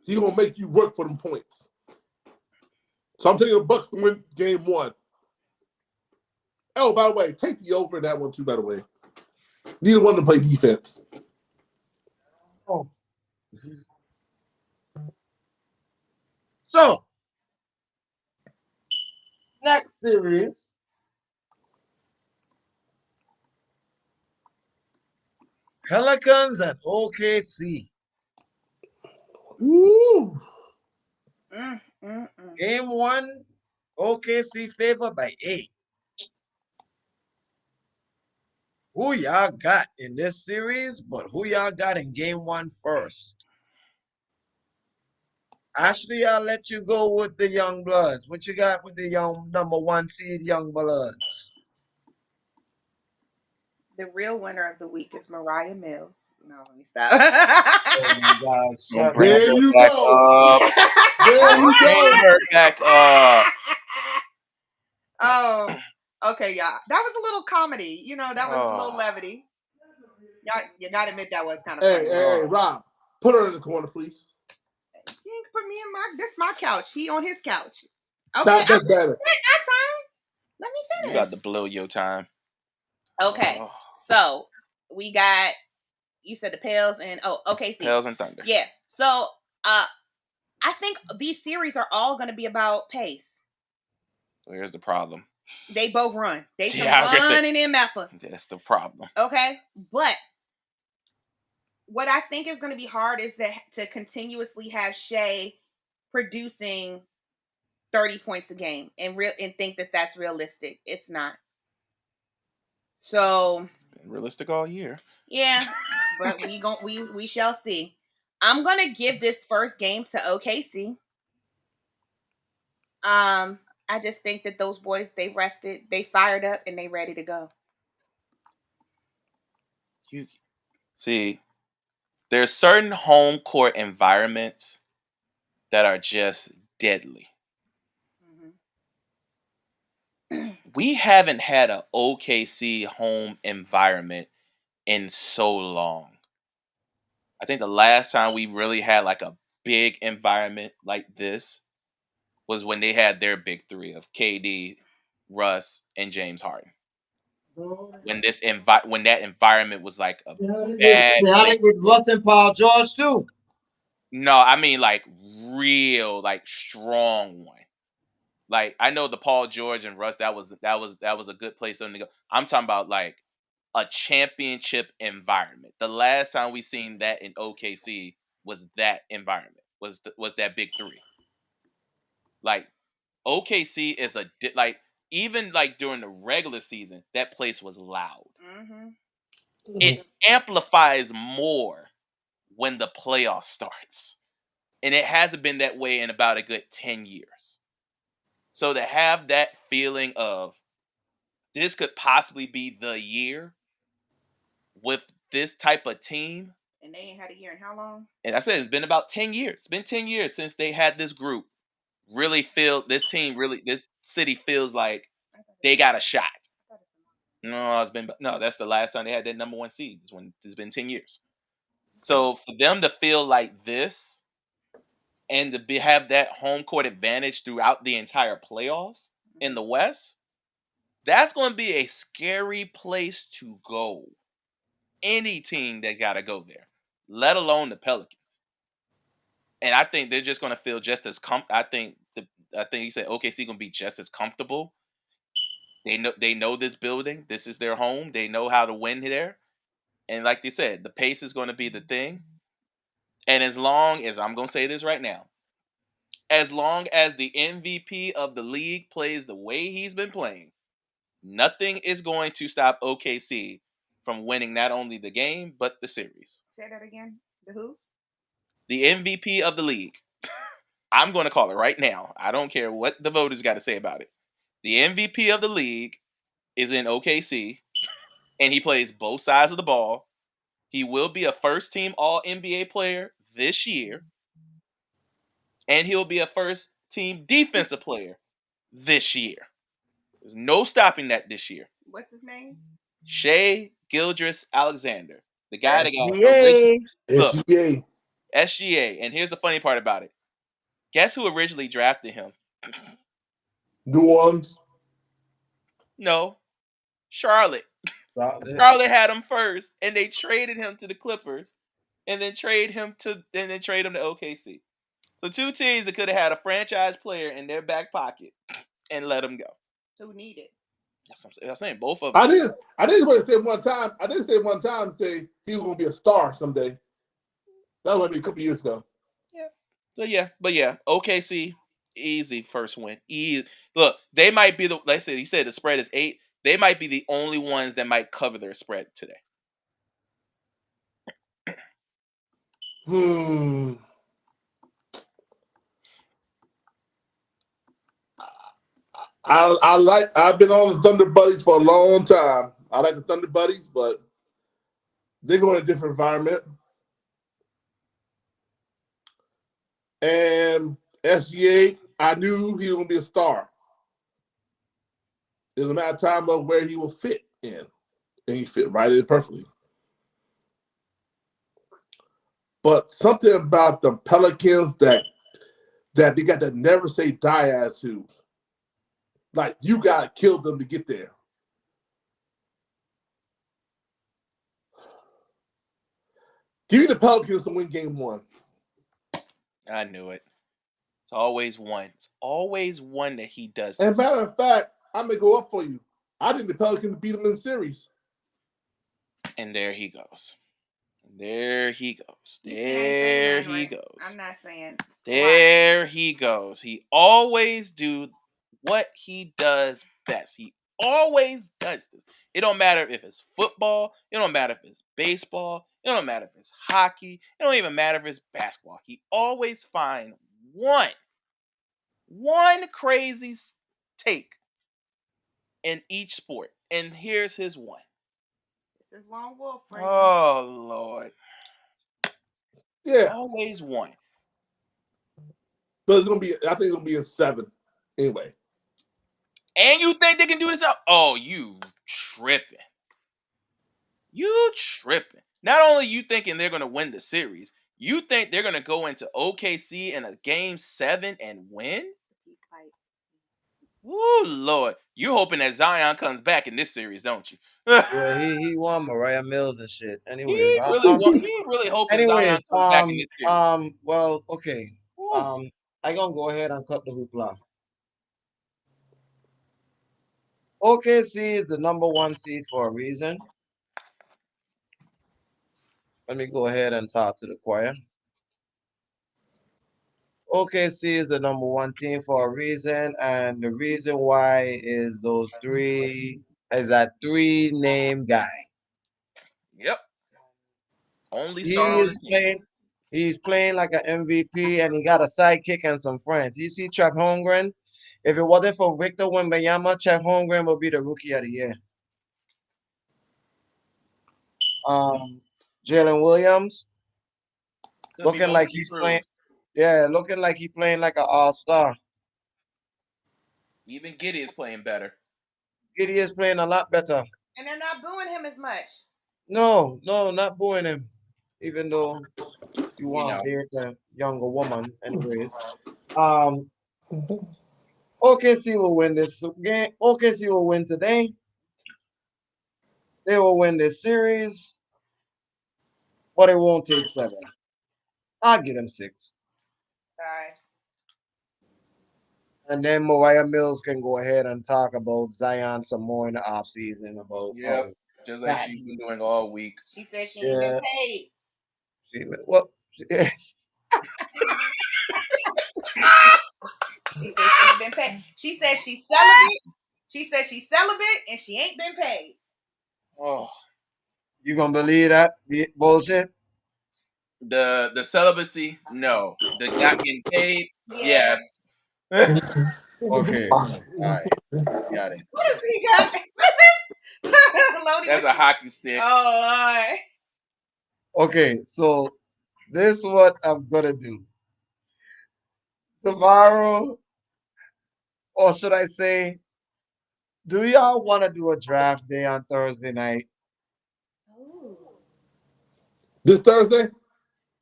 He's gonna make you work for them points. So I'm taking the Bucks to win game one. Oh, by the way, take the over in that one too, by the way. Neither one of them play defense. Oh. So, next series. Pelicans and OKC. Woo. Game one, OKC favored by 8. Who y'all got in this series, but who y'all got in game one first? Ashley, I'll let you go with the Young Bloods. What you got with the young number 1 seed Young Bloods? The real winner of the week is Mariah Mills. No, let me stop. Oh my gosh. There you go. There you go. Back up. Oh, okay, y'all. That was a little comedy. You know, that was a little levity. You gotta admit that was kind of funny. Hey, Rob, put her in the corner, please. You can put me in this my couch. He on his couch. Okay, that's better. My turn. Let me finish. You got to blow your time. Okay, so we got. You said the Pels and OKC. Pels and Thunder. Yeah. So, I think these series are all going to be about pace. Here's the problem. They both run. They running in Memphis. That's the problem. Okay, but what I think is going to be hard is to continuously have Shea producing 30 points a game and think that that's realistic. It's not. So been realistic all year. Yeah, but we shall see. I'm gonna give this first game to OKC. I just think that those boys, they rested, they fired up, and they ready to go. You see, there's certain home court environments that are just deadly. We haven't had an OKC home environment in so long. I think the last time we really had like a big environment like this was when they had their big three of KD, Russ, and James Harden. When when that environment was like a bad They had place. it with Russ and Paul George too. No, I mean like real, like strong one. Like I know the Paul George and Russ, that was a good place for them to go. I'm talking about like a championship environment. The last time we seen that in OKC was that environment. Was that big three. Like OKC is like even like during the regular season, that place was loud. It amplifies more when the playoff starts. And it hasn't been that way in about a good 10 years. So to have that feeling of this could possibly be the year with this type of team. And they ain't had a year in how long? And I said it's been about 10 years. It's been 10 years since they had this group really feel this city feels like they got a shot. No, that's the last time they had that number one seed. It's been 10 years. So for them to feel like this and to have that home court advantage throughout the entire playoffs in the West, that's going to be a scary place to go. Any team that got to go there, let alone the Pelicans. And I think they're just going to feel just as I think he said OKC going to be just as comfortable. They know this building. This is their home. They know how to win there. And like they said, the pace is going to be the thing. And as long as I'm going to say this right now, as long as the MVP of the league plays the way he's been playing, nothing is going to stop OKC from winning not only the game, but the series. Say that again. The who? The MVP of the league. I'm going to call it right now. I don't care what the voters got to say about it. The MVP of the league is in OKC, and he plays both sides of the ball. He will be a first-team All-NBA player this year, and he'll be a first-team defensive player this year. There's no stopping that this year. What's his name? Shai Gilgeous-Alexander. The guy that got SGA. SGA. And here's the funny part about it. Guess who originally drafted him? New Orleans? No. Charlotte. Charlotte had him first, and they traded him to the Clippers, and then trade him to OKC. So two teams that could have had a franchise player in their back pocket and let him go. Who needed? That's what I'm saying. Both of them. I didn't want to say one time. I didn't say one time say he was going to be a star someday. That was maybe a couple years ago. Yeah. But OKC, easy first win. Easy. Look, they might be like I said, he said the spread is 8. They might be the only ones that might cover their spread today. I've been on the Thunder Buddies for a long time. I like the Thunder Buddies, but they're going in a different environment. And SGA, I knew he was going to be a star. It was a matter of time of where he will fit in. And he fit right in perfectly. But something about the Pelicans that they got that never say die attitude. Like, you got to kill them to get there. Give me the Pelicans to win game 1. I knew it. It's always one. It's always one that he does. And matter of fact, I'm going to go up for you. I think the Pelicans beat them in the series. And there he goes. There he goes. I'm not saying. There he goes. He always do what he does best. He always does this. It don't matter if it's football. It don't matter if it's baseball. It don't matter if it's hockey. It don't even matter if it's basketball. He always find one crazy take in each sport. And here's his one. This is Lone Wolf. Right? Oh, Lord. Yeah. Always one. But I think it's going to be a 7 anyway. And you think they can do this out? Oh, you tripping. You tripping. Not only you thinking they're going to win the series, you think they're going to go into OKC in a game 7 and win? Woo, Lord. You hoping that Zion comes back in this series, don't you? Yeah, he won Mariah Mills and shit. Anyways, He really hoping Zion anyways, comes back in this series. well, okay. Woo. I gonna go ahead and cut the hoopla. OKC is the number one seed for a reason. Let me go ahead and talk to the choir. OKC is the number one team for a reason, and the reason why is that three name guy. Yep. Only star He on the is team. playing. He's playing like an MVP, and he got a sidekick and some friends. You see, Trev Holmgren. If it wasn't for Victor Wembanyama, Trev Holmgren would be the rookie of the year. Um, Jalen Williams Could be looking going like through he's playing. screws. Yeah, looking like he's playing like an all-star. Even Giddy is playing better. Giddy is playing a lot better. And they're not booing him as much. No, not booing him. Even though you You want know. to date a younger woman, anyways. Um, OKC will win this game. OKC will win today. They will win this series, but it won't take 7. I'll give them 6. Bye. And then Mariah Mills can go ahead and talk about Zion some more in the offseason about Yep. Just like that. she's been doing all week. She said she ain't been Yeah. paid. Well, She said she ain't been paid. She said she's celibate. She said she's celibate and she ain't been paid. Oh. you gonna believe that bullshit? The celibacy, no. The not getting paid, Yeah. yes. Okay. All right. Got it. What does he got? What's this? Lodi, That's a hockey stick. Oh, Lord. Okay, so this is what I'm gonna do. Tomorrow, or should I say, do y'all want to do a draft day on Thursday night? Ooh. This Thursday?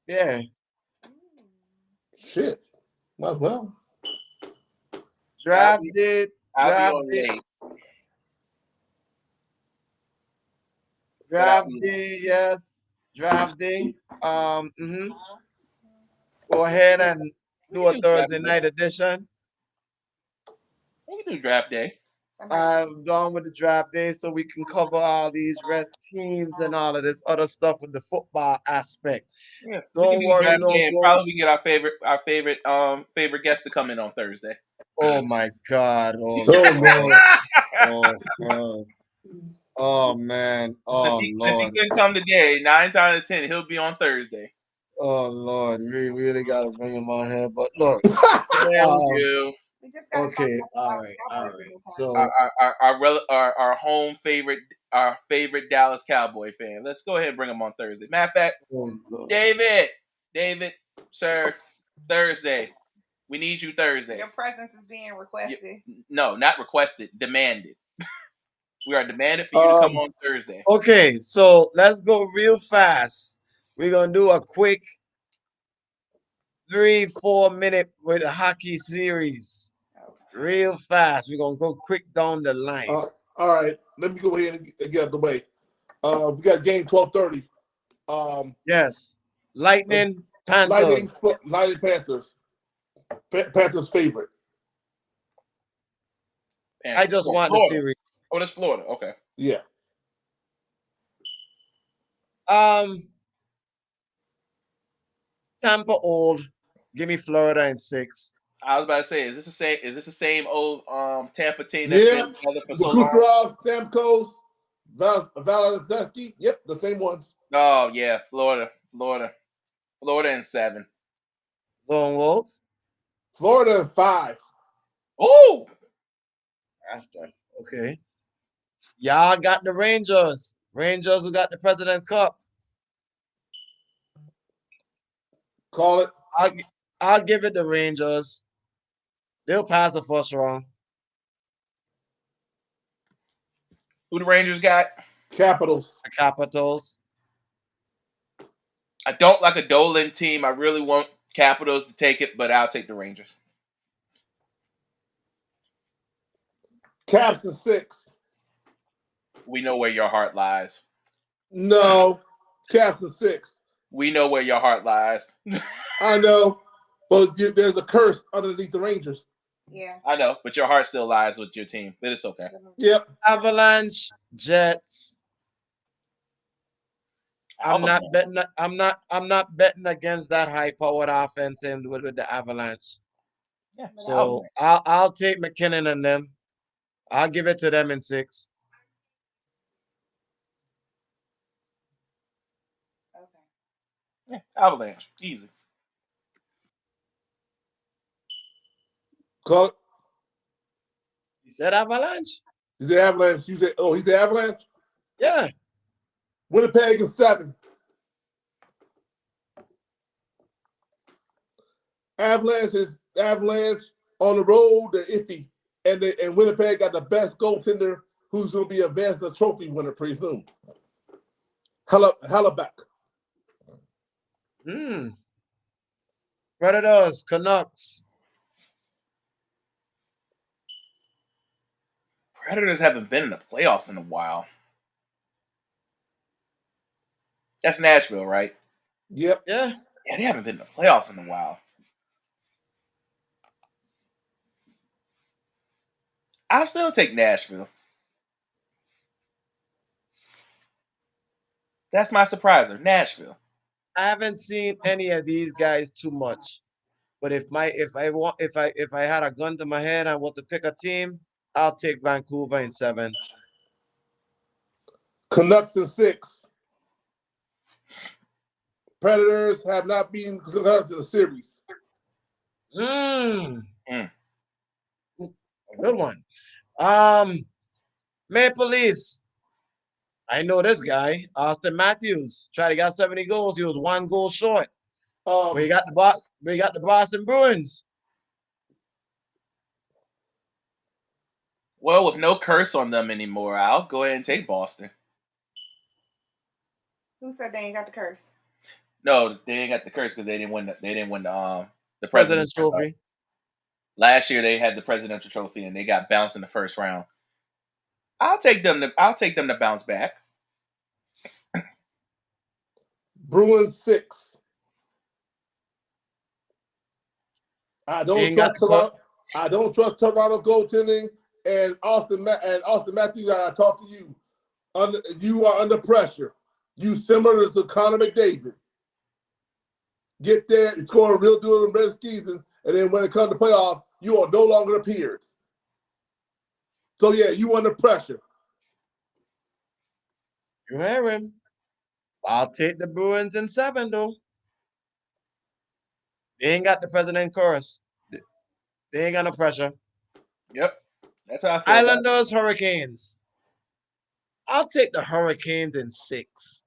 Yeah, Shit. Might as well. draft day, I'll be draft on day, late. But I'll draft be day. Yes, draft day. Go ahead and we do can a do draft Thursday day. night edition. We can do draft day. I'm done with the draft day, so we can cover all these rest teams and all of this other stuff with the football aspect. Yeah. We can Don't do worry, draft no day and go. probably we get our favorite guest to come in on Thursday. Oh my God! Oh Oh Lord! Lord. Oh, oh man! Since Oh he Lord! couldn't come today, 9 times out of 10, he'll be on Thursday. Oh Lord! We really gotta bring him on here. But look, Yeah, we um, do. We just got to talk okay, about the all Dallas right, all Cowboys right. one more time. So, Our home favorite, our favorite Dallas Cowboy fan. Let's go ahead and bring him on Thursday. Matter of fact, oh, Lord. David, sir, Thursday. We need you Thursday. Your presence is being requested. No, not requested, demanded. We are demanded for you to come on Thursday. Okay, so let's go real fast. We're gonna do a quick 3-4 minute with a hockey series. Okay. Real fast. We're gonna go quick down the line. All right. Let me go ahead and get out the way. We got game 12:30. Yes. Lightning, Panthers. Lightning Panthers. Panthers favorite. I just want the Florida. series. Oh, that's Florida. Okay. Yeah. Tampa old. Give me Florida in 6. I was about to say, is this the same old Tampa team that's Yeah. been together for The so long? Kucherov, Stamkos, Vasilevsky. Yep, the same ones. Oh yeah, Florida in 7. Lone Wolf. Florida in 5. Oh, Master. Okay. Y'all got the Rangers. Rangers who got the President's Cup. Call it. I'll give it the Rangers. They'll pass the first round. who the Rangers got? Capitals. The Capitals. I don't like a Dolan team. I really want Capitals to take it, but I'll take the Rangers. Caps in 6. We know where your heart lies. No, Caps in 6. We know where your heart lies. I know, but there's a curse underneath the Rangers. Yeah. I know, but your heart still lies with your team. But it's okay. Yep. Avalanche, Jets. I'm not Avalanche. betting. I'm not betting against that high-powered offense and with the Avalanche. Yeah, So I'll take McKinnon and them. I'll give it to them in 6. Okay. Yeah, Avalanche. Easy. Call it. You said Avalanche? He's the Avalanche. You say, oh, he's the Avalanche? Yeah. Winnipeg in 7. Avalanche on the road. They're iffy, and Winnipeg got the best goaltender who's going to be a Vezina Trophy winner pretty soon. Hellebuck. Predators, Canucks. Predators haven't been in the playoffs in a while. That's Nashville, right? Yep. Yeah. Yeah, they haven't been in the playoffs in a while. I'll still take Nashville. That's my surpriser, Nashville. I haven't seen any of these guys too much. But if I had a gun to my head and I want to pick a team, I'll take Vancouver in 7. Canucks in 6. Predators have not beaten Canucks in a series. Mm. Good one. Maple Leafs. I know this guy, Austin Matthews. Tried to get 70 goals. He was 1 goal short. We got the Boston Bruins. Well, with no curse on them anymore, I'll go ahead and take Boston. Who said they ain't got the curse? No, they ain't got the curse because they didn't win. They didn't win the President's Trophy. Last year they had the presidential trophy and they got bounced in the first round. I'll take them to bounce back. Bruins 6. I don't trust Toronto goaltending and Austin Matthews. I talk to you. You are under pressure. You similar to Connor McDavid. Get there and score a real deal in the season, and then when it comes to playoff, you are no longer the peers. So yeah, you under pressure. You hear him. I'll take the Bruins in 7, though. They ain't got the president curse. They ain't got no pressure. Yep. That's how I feel. Islanders, Hurricanes. I'll take the Hurricanes in 6.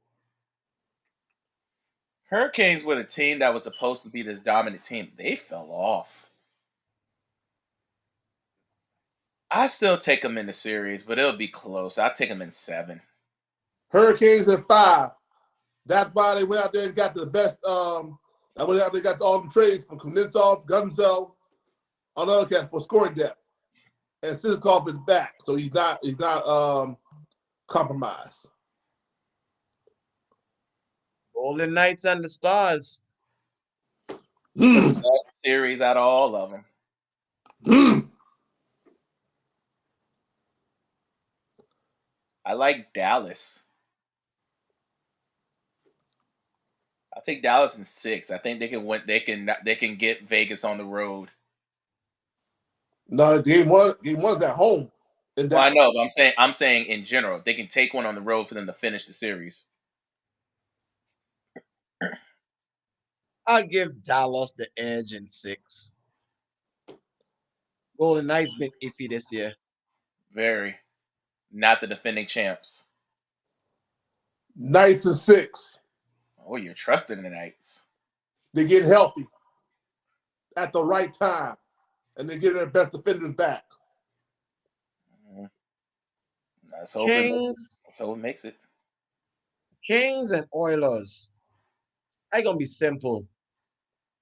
Hurricanes were the team that was supposed to be this dominant team. They fell off. I still take them in the series, but it'll be close. I'll take them in 7. Hurricanes in 5. That's why they went out there and got the best. They went out there and got all the trades from Kuznetsov, Gunzel, another cat for scoring depth. And Siskov is back, so he's not compromised. Golden Knights and the Stars. Best series out of all of them. I like Dallas. I'll take Dallas in 6. I think they can win. They can get Vegas on the road. No, game one is at home. Well, I know, but I'm saying in general, they can take one on the road for them to finish the series. I'll give Dallas the edge in 6. Golden Knights been iffy this year. Very. Not the defending champs. Knights in 6. Oh, you're trusting the Knights. They get healthy at the right time, and they get their best defenders back. Let's hope it makes it. Kings and Oilers. I gonna be simple.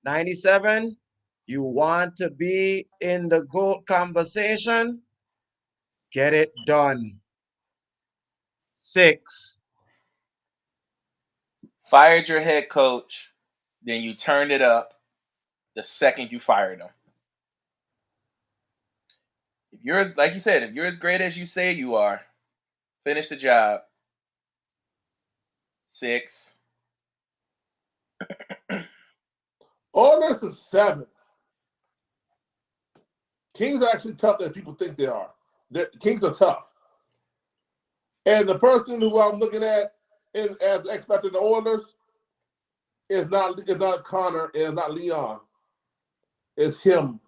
97. You want to be in the GOAT conversation? Get it done. 6. Fired your head coach, then you turned it up the second you fired him. If you're like you said, if you're as great as you say you are, finish the job. 6. Oilers is 7. Kings are actually tough as people think they are. Kings are tough. And the person who I'm looking at as X Factor in the Oilers is not Connor and not Leon. It's him.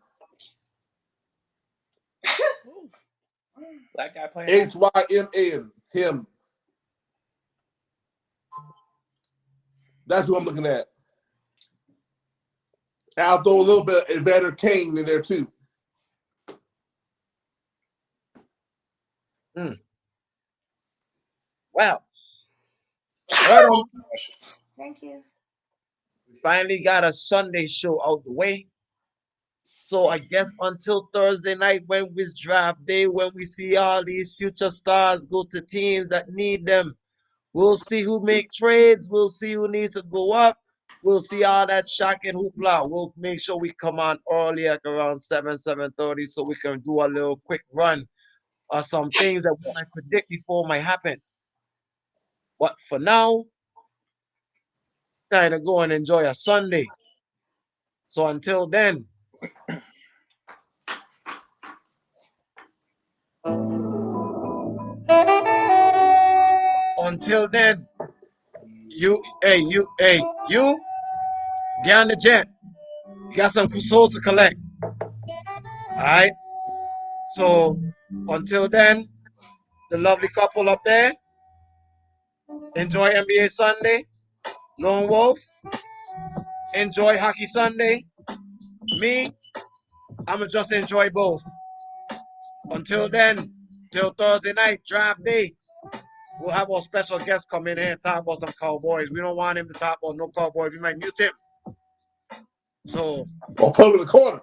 Black guy playing. HYMN. Him. That's who I'm looking at. I'll throw a little bit of Evander Kane in there too. Well, Thank you. we finally got a Sunday show out the way. So I guess until Thursday night when it's draft day, when we see all these future stars go to teams that need them, we'll see who make trades. We'll see who needs to go up. We'll see all that shock and hoopla. We'll make sure we come on early at around 7:30, so we can do a little quick run of some things that we might predict before might happen. But for now, time to go and enjoy a Sunday. So until then, you, get on the jet. You got some souls to collect. All right. So until then, the lovely couple up there, enjoy NBA Sunday. Lone Wolf, enjoy Hockey Sunday. Me, I'ma just enjoy both. Until then, till Thursday night, draft day, we'll have our special guest come in here and talk about some Cowboys. We don't want him to talk about no Cowboys. We might mute him. So, Or put him in the corner.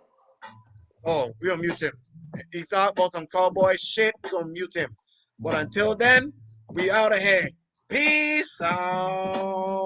oh, we'll mute him. If he talk about some Cowboy shit, we're gonna mute him. But until then, we out of here. Peace out.